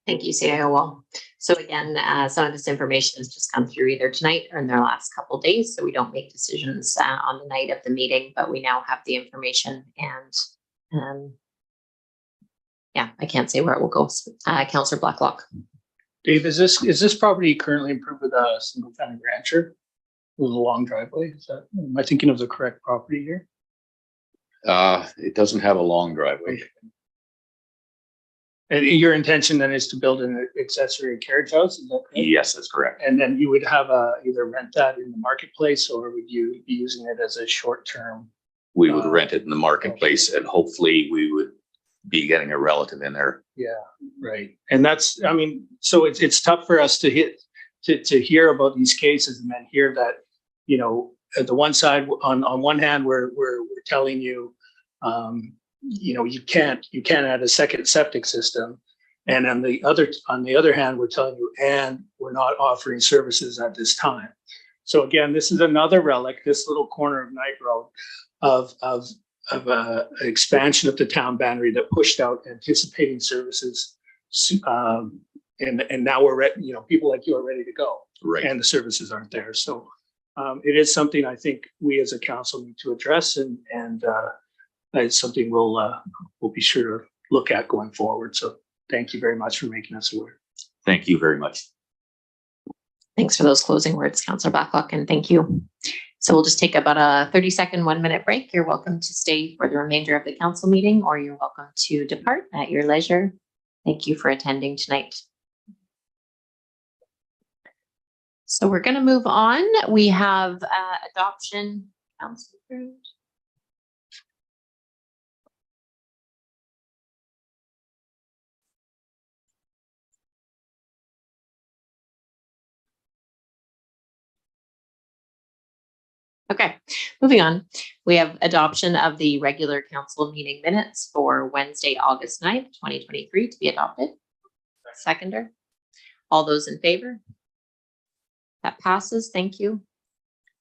[SPEAKER 1] Thank you, CIO Wall. So again, some of this information has just come through either tonight or in the last couple of days, so we don't make decisions on the night of the meeting, but we now have the information, and I can't say where it will go. Councillor Blacklock.
[SPEAKER 9] Dave, is this property currently improved with a single family rancher with a long driveway? Am I thinking of the correct property here?
[SPEAKER 10] It doesn't have a long driveway.
[SPEAKER 9] And your intention then is to build an accessory carriage house, is that correct?
[SPEAKER 10] Yes, that's correct.
[SPEAKER 9] And then you would have either rent that in the marketplace, or would you be using it as a short-term?
[SPEAKER 10] We would rent it in the marketplace, and hopefully we would be getting a relative in there.
[SPEAKER 9] Yeah, right. And that's, so it's tough for us to hear about these cases and then hear that, at the one side, on one hand, we're telling you, you can't add a second septic system. And on the other hand, we're telling you, and we're not offering services at this time. So again, this is another relic, this little corner of Knight Road of an expansion of the town boundary that pushed out anticipating services. And now we're ready, people like you are ready to go.
[SPEAKER 10] Right.
[SPEAKER 9] And the services aren't there. So it is something I think we as a council need to address, and it's something we'll be sure to look at going forward. So thank you very much for making us aware.
[SPEAKER 10] Thank you very much.
[SPEAKER 1] Thanks for those closing words, Councillor Blacklock, and thank you. So we'll just take about a 30-second, 1-minute break. You're welcome to stay for the remainder of the council meeting, or you're welcome to depart at your leisure. Thank you for attending tonight. So we're going to move on. We have adoption. Council approved. Okay, moving on. We have adoption of the regular council meeting minutes for Wednesday, August 9th, 2023 to be adopted. Seconder. All those in favor? That passes. Thank you.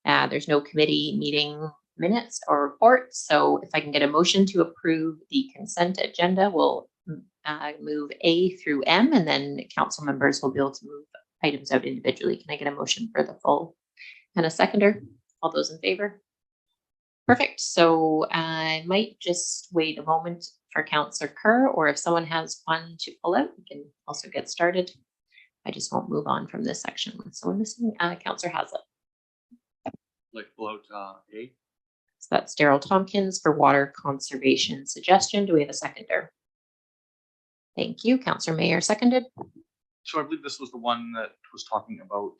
[SPEAKER 1] There's no committee meeting minutes or reports. So if I can get a motion to approve the consent agenda, we'll move A through M, and then council members will be able to move items out individually. Can I get a motion for the full and a seconder? All those in favor? Perfect. So I might just wait a moment for Councillor Kerr, or if someone has one to pull out, we can also get started. I just won't move on from this section with someone missing. Councillor Haslett.
[SPEAKER 7] Like pull out A.
[SPEAKER 1] So that's Daryl Tompkins for water conservation suggestion. Do we have a seconder? Thank you. Councillor Mayer seconded.
[SPEAKER 11] So I believe this was the one that was talking about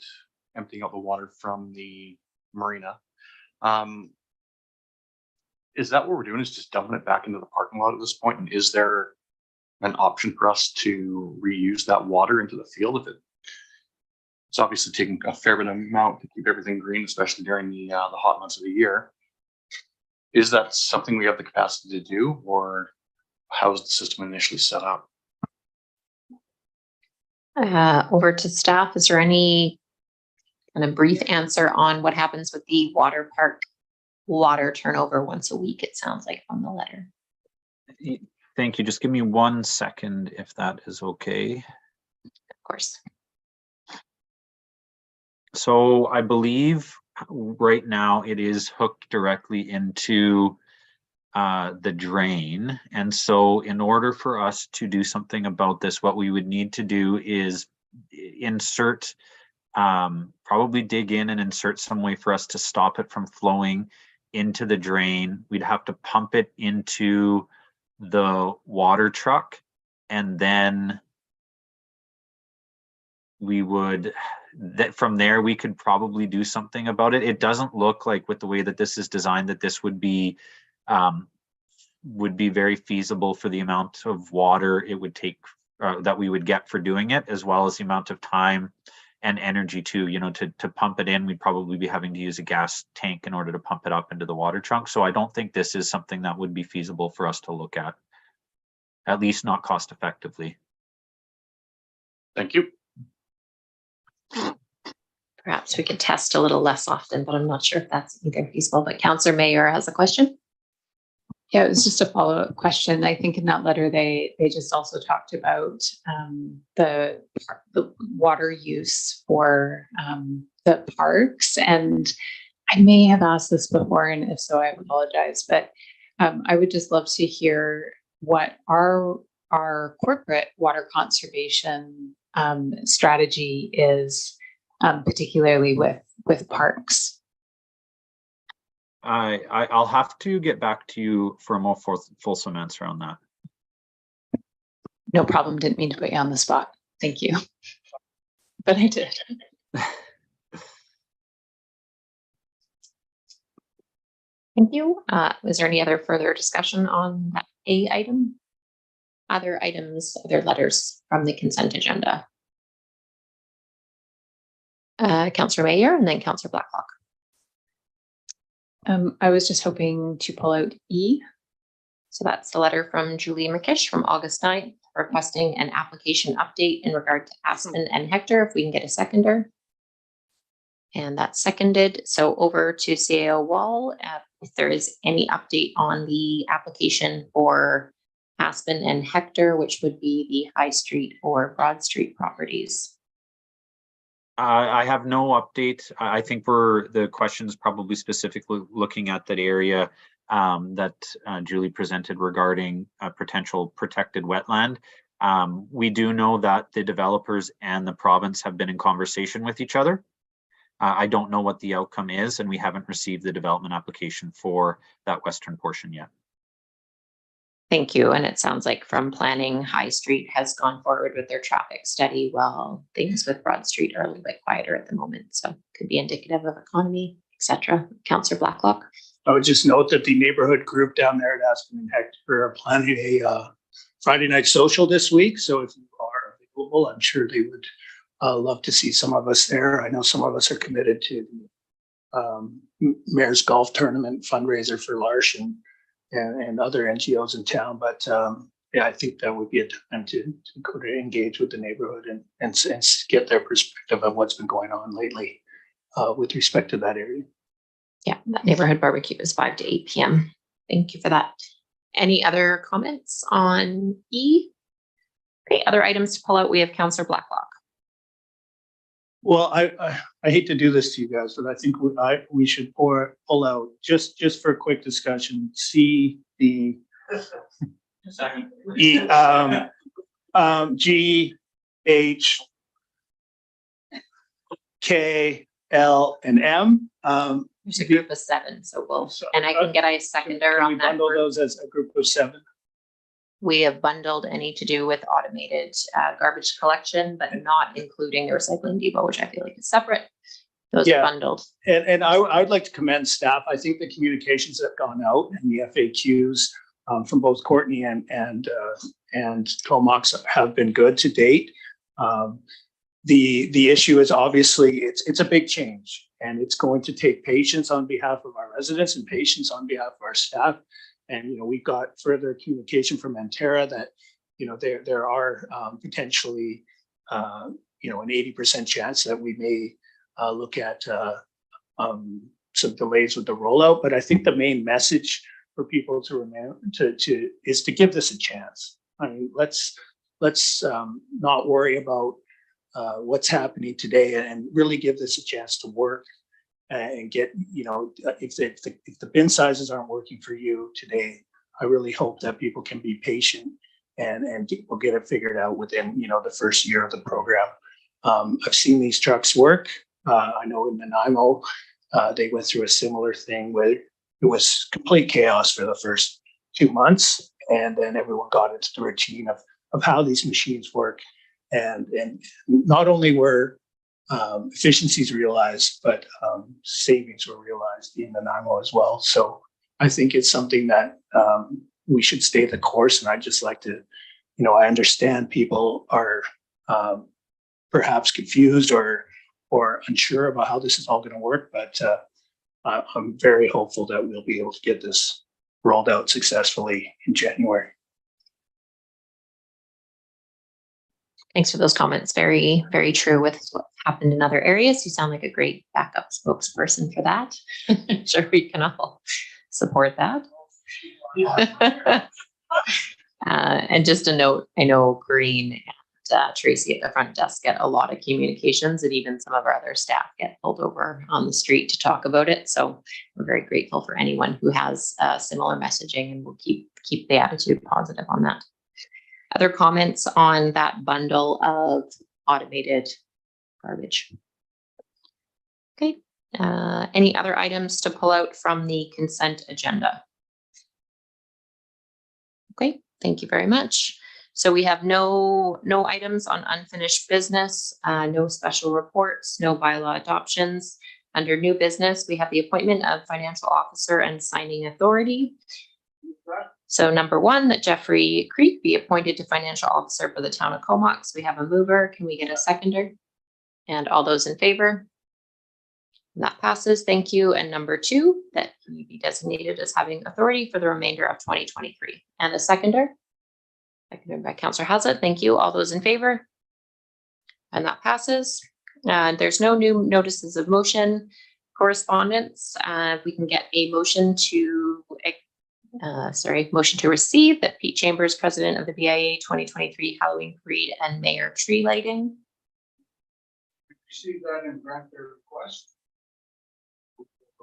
[SPEAKER 11] emptying out the water from the marina. Is that what we're doing, is just dumping it back into the parking lot at this point? And is there an option for us to reuse that water into the field? If it's obviously taking a fair bit of amount to keep everything green, especially during the hot months of the year. Is that something we have the capacity to do, or how is the system initially set up?
[SPEAKER 1] Over to staff. Is there any kind of brief answer on what happens with the water park water turnover once a week? It sounds like from the letter.
[SPEAKER 6] Thank you. Just give me 1 second if that is okay.
[SPEAKER 1] Of course.
[SPEAKER 6] So I believe right now it is hooked directly into the drain. And so in order for us to do something about this, what we would need to do is insert, probably dig in and insert some way for us to stop it from flowing into the drain. We'd have to pump it into the water truck, and then we would, from there we could probably do something about it. It doesn't look like, with the way that this is designed, that this would be very feasible for the amount of water it would take that we would get for doing it, as well as the amount of time and energy to pump it in. We'd probably be having to use a gas tank in order to pump it up into the water trunk. So I don't think this is something that would be feasible for us to look at least not cost effectively.
[SPEAKER 11] Thank you.
[SPEAKER 1] Perhaps we could test a little less often, but I'm not sure if that's either feasible. But Councillor Mayer has a question.
[SPEAKER 4] Yeah, it was just a follow-up question. I think in that letter, they just also talked about the water use for the parks. And I may have asked this before, and if so, I apologize. But I would just love to hear what our corporate water conservation strategy is, particularly with parks.
[SPEAKER 6] I'll have to get back to you for a more fulsome answer on that.
[SPEAKER 4] No problem. Didn't mean to put you on the spot. Thank you. But I did.
[SPEAKER 1] Thank you. Was there any other further discussion on that A item? Other items, other letters from the consent agenda? Councillor Mayer and then Councillor Blacklock.
[SPEAKER 4] I was just hoping to pull out E.
[SPEAKER 1] So that's the letter from Julie McKish from August 9th requesting an application update in regard to Aspen and Hector, if we can get a seconder. And that's seconded. So over to CAO Wall, if there is any update on the application for Aspen and Hector, which would be the High Street or Broad Street properties.
[SPEAKER 6] I have no update. I think the questions probably specifically looking at that area that Julie presented regarding a potential protected wetland. We do know that the developers and the province have been in conversation with each other. I don't know what the outcome is, and we haven't received the development application for that western portion yet.
[SPEAKER 1] Thank you. And it sounds like from planning, High Street has gone forward with their traffic study, while things with Broad Street are a little bit quieter at the moment. So could be indicative of economy, etc. Councillor Blacklock.
[SPEAKER 9] I would just note that the neighborhood group down there at Aspen and Hector are planning a Friday night social this week. So if you are available, I'm sure they would love to see some of us there. I know some of us are committed to the Mayor's Golf Tournament fundraiser for L'Arche and other NGOs in town. But yeah, I think that would be a time to go to engage with the neighborhood and get their perspective of what's been going on lately with respect to that area.
[SPEAKER 1] Yeah, that neighborhood barbecue is 5 to 8 p.m. Thank you for that. Any other comments on E? Okay, other items to pull out. We have Councillor Blacklock.
[SPEAKER 9] Well, I hate to do this to you guys, but I think we should pull out just for a quick discussion. C, D, E, G, H, K, L, and M.
[SPEAKER 1] There's a group of 7, so and I can get a seconder
[SPEAKER 9] Can we
[SPEAKER 1] on that
[SPEAKER 9] bundle
[SPEAKER 1] group.
[SPEAKER 9] those as a group of 7?
[SPEAKER 1] We have bundled any to do with automated garbage collection, but not including the recycling depot, which I feel like is separate. Those are
[SPEAKER 9] Yeah.
[SPEAKER 1] bundled.
[SPEAKER 9] And I'd like to commend staff. I think the communications that have gone out and the FAQs from both Courtney and Comox have been good to date. The issue is obviously it's a big change, and it's going to take patience on behalf of our residents and patience on behalf of our staff. And we've got further communication from Antera that there are potentially an 80% chance that we may look at some delays with the rollout. But I think the main message for people to remember is to give this a chance. I mean, let's not worry about what's happening today and really give this a chance to work and get, if the bin sizes aren't working for you today, I really hope that people can be patient and we'll get it figured out within, the first year of the program. I've seen these trucks work. I know in Nanaimo, they went through a similar thing where it was complete chaos for the first 2 months. And then everyone got into the routine of how these machines work. And not only were efficiencies realized, but savings were realized in Nanaimo as well. So I think it's something that we should stay the course. And I just like to, I understand people are perhaps confused or unsure about how this is all going to work, but I'm very hopeful that we'll be able to get this rolled out successfully in January.
[SPEAKER 1] Thanks for those comments. Very, very true with what happened in other areas. You sound like a great backup spokesperson for that. I'm sure we can all support that. And just a note, I know Green and Tracy at the front desk get a lot of communications, and even some of our other staff get pulled over on the street to talk about it. So we're very grateful for anyone who has similar messaging, and we'll keep the attitude positive on that. Other comments on that bundle of automated garbage? Okay. Any other items to pull out from the consent agenda? Okay, thank you very much. So we have no items on unfinished business, no special reports, no bylaw adoptions. Under new business, we have the appointment of financial officer and signing authority. So number 1, that Jeffrey Creek be appointed to financial officer for the town of Comox. We have a mover. Can we get a seconder? And all those in favor? And that passes. Thank you. And number 2, that he be designated as having authority for the remainder of 2023. And a seconder? Seconded by Councillor Hazlitt. Thank you. All those in favor? And that passes. There's no new notices of motion. Correspondence. We can get a motion to motion to receive that Pete Chambers, President of the BIA 2023 Halloween Parade and Mayor Tree Lighting.
[SPEAKER 8] Receive that and grant their request.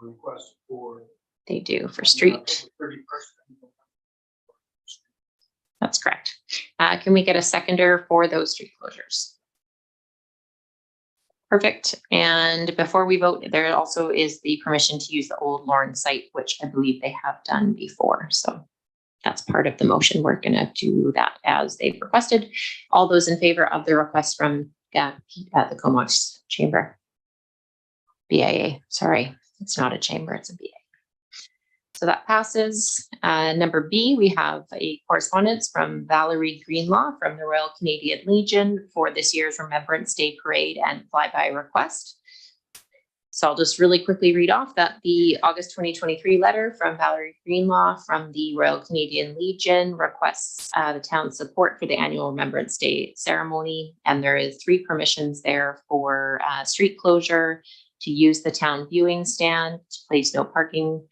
[SPEAKER 8] Request for.
[SPEAKER 1] They do for street.
[SPEAKER 8] 31st.
[SPEAKER 1] That's correct. Can we get a seconder for those street closures? Perfect. And before we vote, there also is the permission to use the old Lauren site, which I believe they have done before. So that's part of the motion. We're going to do that as they've requested. All those in favor of the request from the Comox Chamber? BIA, sorry, it's not a chamber, it's a BIA. So that passes. Number B, we have a correspondence from Valerie Greenlaw from the Royal Canadian Legion for this year's Remembrance Day Parade and Flyby request. So I'll just really quickly read off that the August 2023 letter from Valerie Greenlaw from the Royal Canadian Legion requests the town's support for the annual Remembrance Day ceremony. And there is 3 permissions there for street closure, to use the town viewing stand, to place no parking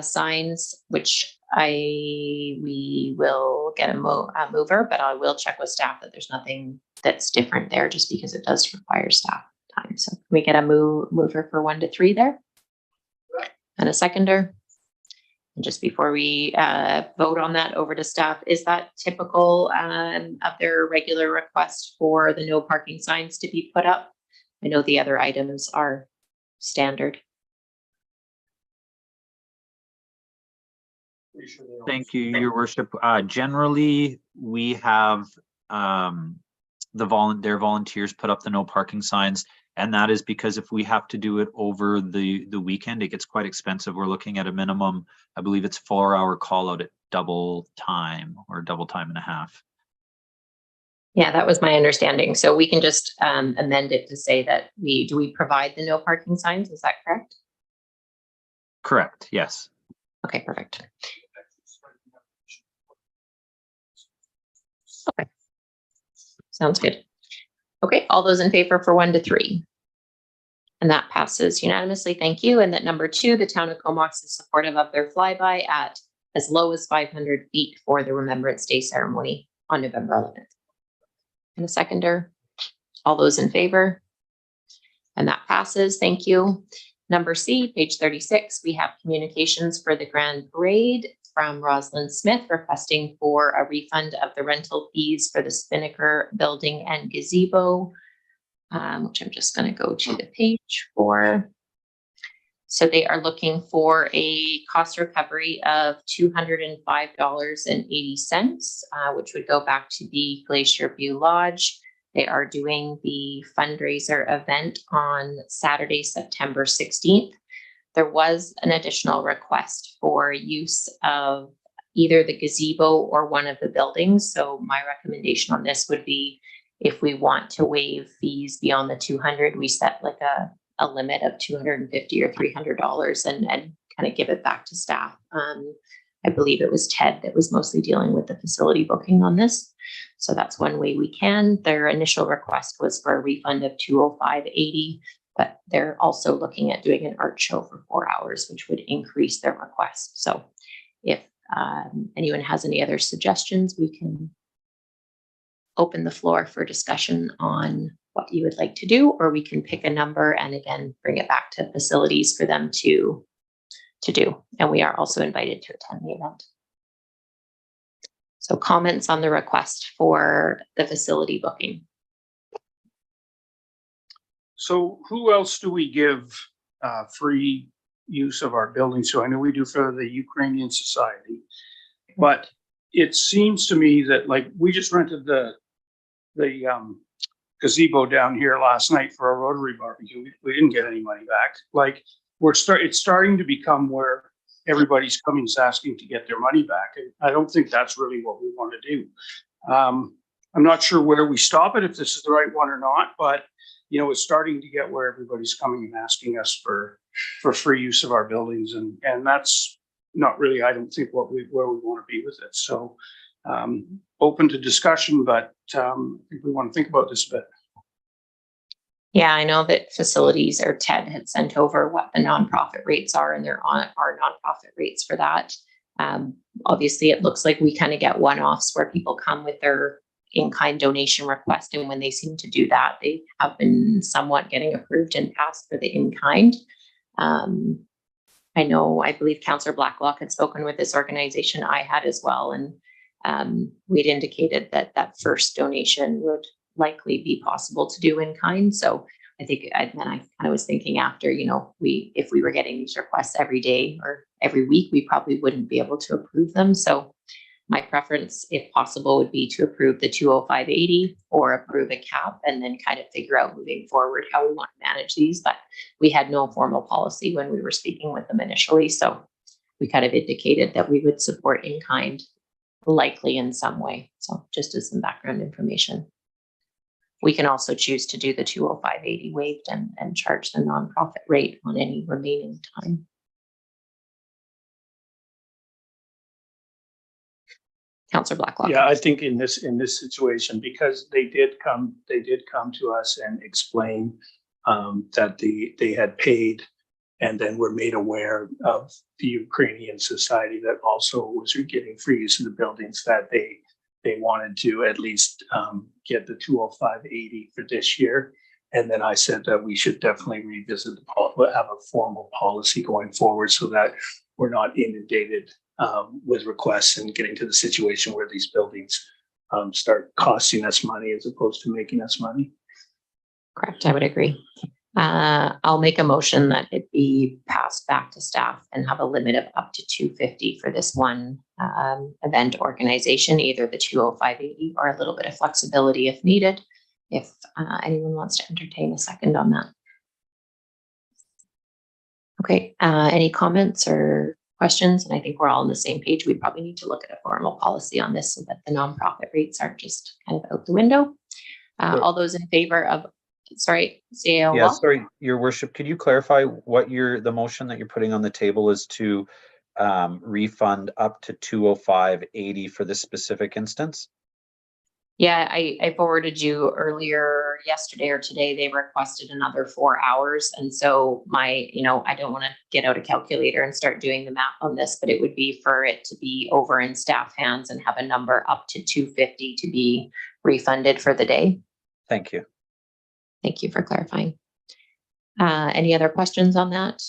[SPEAKER 1] signs, which we will get a mover, but I will check with staff that there's nothing that's different there, just because it does require staff time. So can we get a mover for 1 to 3 there? And a seconder? And just before we vote on that, over to staff, is that typical of their regular request for the no parking signs to be put up? I know the other items are standard.
[SPEAKER 6] Thank you, Your Worship. Generally, we have their volunteers put up the no parking signs, and that is because if we have to do it over the weekend, it gets quite expensive. We're looking at a minimum, I believe it's 4-hour call out at double time or double time and a half.
[SPEAKER 1] Yeah, that was my understanding. So we can just amend it to say that we provide the no parking signs? Is that correct?
[SPEAKER 6] Correct, yes.
[SPEAKER 1] Okay, perfect. Okay. Sounds good. Okay, all those in favor for 1 to 3? And that passes unanimously. Thank you. And that number 2, the town of Comox is supportive of their flyby at as low as 500 feet for the Remembrance Day ceremony on November 11th. And a seconder? All those in favor? And that passes. Thank you. Number C, page 36, we have communications for the Grand Parade from Rosalind Smith requesting for a refund of the rental fees for the Spinnaker building and gazebo, which I'm just going to go to the page for. So they are looking for a cost recovery of $205.80, which would go back to the Glacier View Lodge. They are doing the fundraiser event on Saturday, September 16th. There was an additional request for use of either the gazebo or one of the buildings. So my recommendation on this would be, if we want to waive fees beyond the 200, we set like a limit of $250 or $300 and kind of give it back to staff. I believe it was Ted that was mostly dealing with the facility booking on this. So that's one way we can. Their initial request was for a refund of $205.80, but they're also looking at doing an art show for 4 hours, which would increase their request. So if anyone has any other suggestions, we can open the floor for discussion on what you would like to do, or we can pick a number and again, bring it back to facilities for them to do. And we are also invited to attend the event. So comments on the request for the facility booking.
[SPEAKER 8] So who else do we give free use of our building? So I know we do for the Ukrainian Society, but it seems to me that, like, we just rented the gazebo down here last night for a Rotary barbecue. We didn't get any money back. Like, it's starting to become where everybody's coming asking to get their money back. And I don't think that's really what we want to do. I'm not sure where we stop it, if this is the right one or not, but you know, it's starting to get where everybody's coming and asking us for free use of our buildings. And that's not really, I don't think, where we want to be with it. So open to discussion, but I think we want to think about this a bit.
[SPEAKER 1] Yeah, I know that facilities, or Ted had sent over what the nonprofit rates are, and there are nonprofit rates for that. Obviously, it looks like we kind of get one-offs where people come with their in-kind donation request, and when they seem to do that, they have been somewhat getting approved and passed for the in-kind. I believe Councillor Blacklock had spoken with this organization. I had as well, and we'd indicated that first donation would likely be possible to do in kind. So I think I kind of was thinking after, you know, if we were getting these requests every day or every week, we probably wouldn't be able to approve them. So My preference, if possible, would be to approve the 20580 or approve a cap and then kind of figure out moving forward how we want to manage these. But we had no formal policy when we were speaking with them initially. So we kind of indicated that we would support in kind likely in some way. So just as some background information. We can also choose to do the 20580 waived and charge the nonprofit rate on any remaining time. Councillor Blacklock.
[SPEAKER 9] Yeah, I think in this situation, because they did come to us and explain that they had paid and then were made aware of the Ukrainian society that also was getting free use of the buildings, that they wanted to at least get the 20580 for this year. And then I said that we should definitely revisit have a formal policy going forward so that we're not inundated with requests and getting to the situation where these buildings start costing us money as opposed to making us money.
[SPEAKER 1] Correct, I would agree. I'll make a motion that it be passed back to staff and have a limit of up to 250 for this one event organization, either the 20580 or a little bit of flexibility if needed. If anyone wants to entertain a second on that. Okay, any comments or questions? And I think we're all on the same page. We probably need to look at a formal policy on this so that the nonprofit rates aren't just kind of out the window. All those in favor of, sorry, CAO.
[SPEAKER 6] Yeah, sorry, Your Worship, could you clarify what the motion that you're putting on the table is to refund up to 20580 for this specific instance?
[SPEAKER 1] Yeah, I forwarded you earlier yesterday or today, they requested another 4 hours. And so I don't want to get out a calculator and start doing the math on this, but it would be for it to be over in staff hands and have a number up to 250 to be refunded for the day.
[SPEAKER 6] Thank you.
[SPEAKER 1] Thank you for clarifying. Any other questions on that?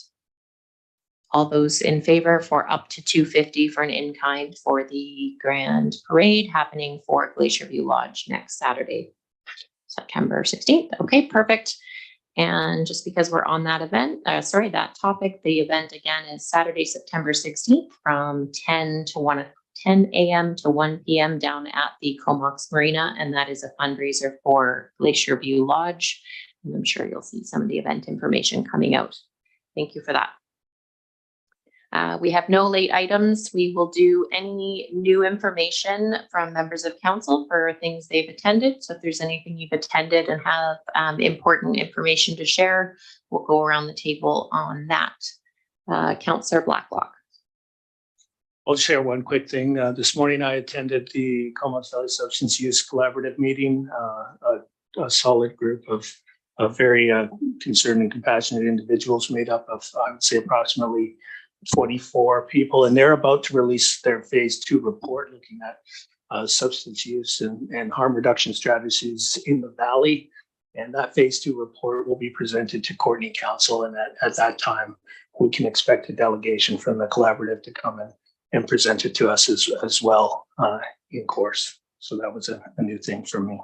[SPEAKER 1] All those in favor for up to 250 for an in-kind for the grand parade happening for Glacier View Lodge next Saturday, September 16th. Okay, perfect. And just because we're on that event, that topic, the event again is Saturday, September 16th from 10 a.m. to 1 p.m. down at the Comox Marina. And that is a fundraiser for Glacier View Lodge. And I'm sure you'll see some of the event information coming out. Thank you for that. We have no late items. We will do any new information from members of council for things they've attended. So if there's anything you've attended and have important information to share, we'll go around the table on that. Councillor Blacklock.
[SPEAKER 9] I'll share one quick thing. This morning I attended the Comox Valley Substance Use Collaborative meeting, a solid group of very concerned and compassionate individuals made up of, I would say, approximately 44 people, and they're about to release their phase 2 report looking at substance use and harm reduction strategies in the valley. And that phase 2 report will be presented to Courtenay Council, and at that time we can expect a delegation from the collaborative to come and present it to us as well in course. So that was a new thing for me.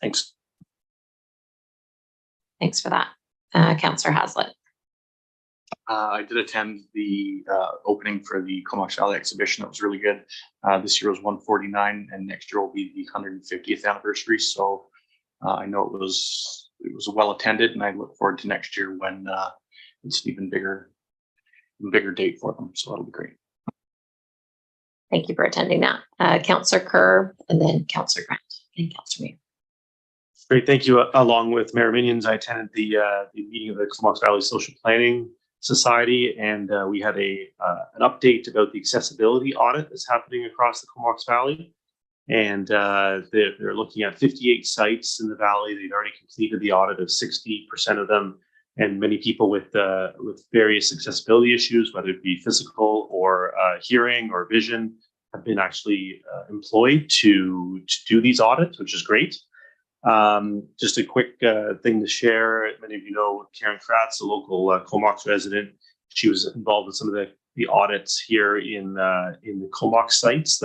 [SPEAKER 9] Thanks.
[SPEAKER 1] Thanks for that. Councillor Haslett.
[SPEAKER 11] I did attend the opening for the Comox Valley exhibition. That was really good. This year was 149, and next year will be the 150th anniversary. So I know it was well attended, and I look forward to next year when it's an even bigger date for them. So that'll be great.
[SPEAKER 1] Thank you for attending that. Councillor Kerr, and then Councillor Grant and Councillor Mayor.
[SPEAKER 5] Great, thank you. Along with Mayor Minions, I attended the meeting of the Comox Valley Social Planning Society, and we had an update about the accessibility audit that's happening across the Comox Valley. And they're looking at 58 sites in the valley. They've already completed the audit of 60% of them, and many people with various accessibility issues, whether it be physical or hearing or vision, have been actually employed to do these audits, which is great. Just a quick thing to share. Many of you know Karen Kratz, a local Comox resident. She was involved in some of the audits here in the Comox sites,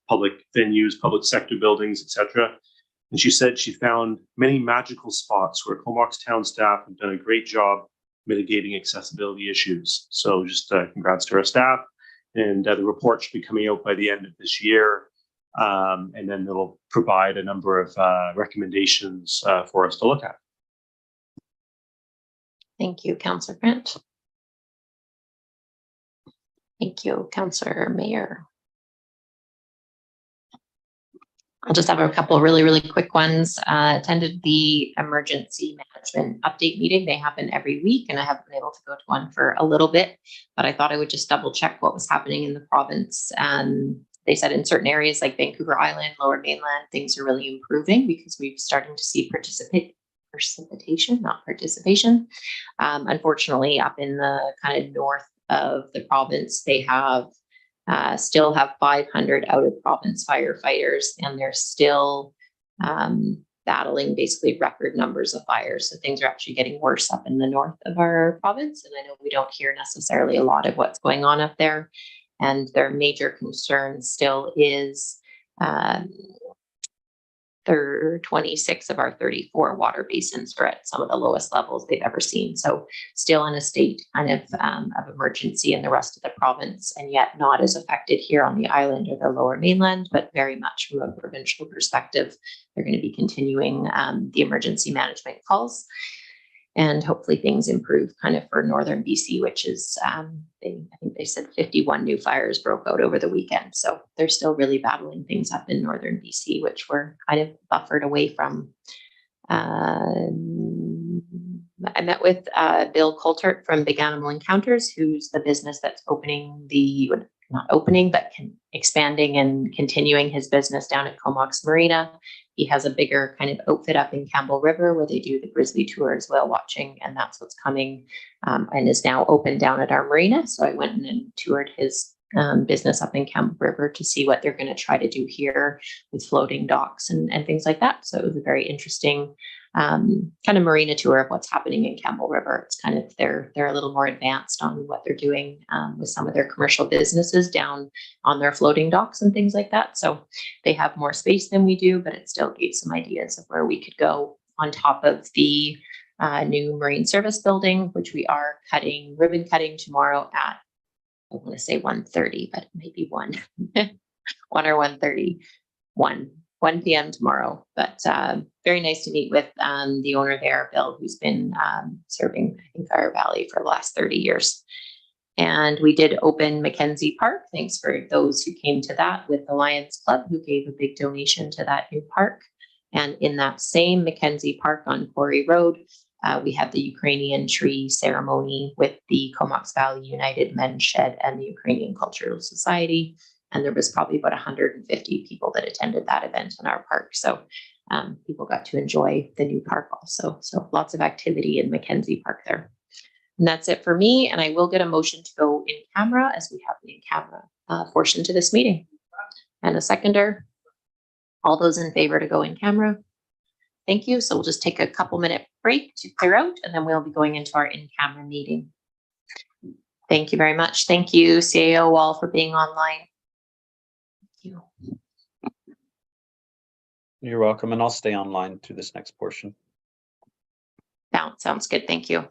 [SPEAKER 5] public venues, public sector buildings, etc. And she said she found many magical spots where Comox town staff have done a great job mitigating accessibility issues. So just congrats to our staff. And the report should be coming out by the end of this year. And then it'll provide a number of recommendations for us to look at.
[SPEAKER 1] Thank you, Councillor Grant. Thank you, Councillor Mayor. I'll just have a couple of really quick ones. Attended the emergency management update meeting. They happen every week, and I haven't been able to go to one for a little bit, but I thought I would just double check what was happening in the province. They said in certain areas like Vancouver Island, Lower Mainland, things are really improving because we're starting to see precipitation, not participation. Unfortunately, up in the kind of north of the province, they have still have 500 out of province firefighters, and they're still battling basically record numbers of fires. So things are actually getting worse up in the north of our province. And I know we don't hear necessarily a lot of what's going on up there. And their major concern still is 26 of our 34 water basins are at some of the lowest levels they've ever seen. So still in a state kind of emergency in the rest of the province, and yet not as affected here on the island or the Lower Mainland, but very much from a provincial perspective. They're going to be continuing the emergency management calls. And hopefully things improve kind of for northern BC, which is, I think they said 51 new fires broke out over the weekend. So they're still really battling things up in northern BC, which we're kind of buffered away from. I met with Bill Coulthart from Big Animal Encounters, who's the business that's expanding and continuing his business down at Comox Marina. He has a bigger kind of outfit up in Campbell River where they do the Grizzly tour as well, watching, and that's what's coming and is now open down at our marina. So I went and toured his business up in Campbell River to see what they're going to try to do here with floating docks and things like that. So it was a very interesting kind of marina tour of what's happening in Campbell River. It's kind of they're a little more advanced on what they're doing with some of their commercial businesses down on their floating docks and things like that. So they have more space than we do, but it still gave some ideas of where we could go on top of the new Marine Service building, which we are ribbon cutting tomorrow at, I want to say 1:30, but maybe 1 or 1:30, 1 p.m. tomorrow. But very nice to meet with the owner there, Bill, who's been serving, I think, Fire Valley for the last 30 years. And we did open Mackenzie Park. Thanks for those who came to that with the Lions Club, who gave a big donation to that new park. And in that same Mackenzie Park on Quarry Road, we had the Ukrainian tree ceremony with the Comox Valley United Men's Shed and the Ukrainian Cultural Society. And there was probably about 150 people that attended that event in our park. So people got to enjoy the new park also. So lots of activity in Mackenzie Park there. And that's it for me. And I will get a motion to go in camera as we have the in-camera portion to this meeting. And a seconder. All those in favor to go in camera. Thank you. So we'll just take a couple-minute break to clear out, and then we'll be going into our in-camera meeting. Thank you very much. Thank you, CAO Wall, for being online. Thank you.
[SPEAKER 6] You're welcome, and I'll stay online through this next portion.
[SPEAKER 1] Sounds good. Thank you.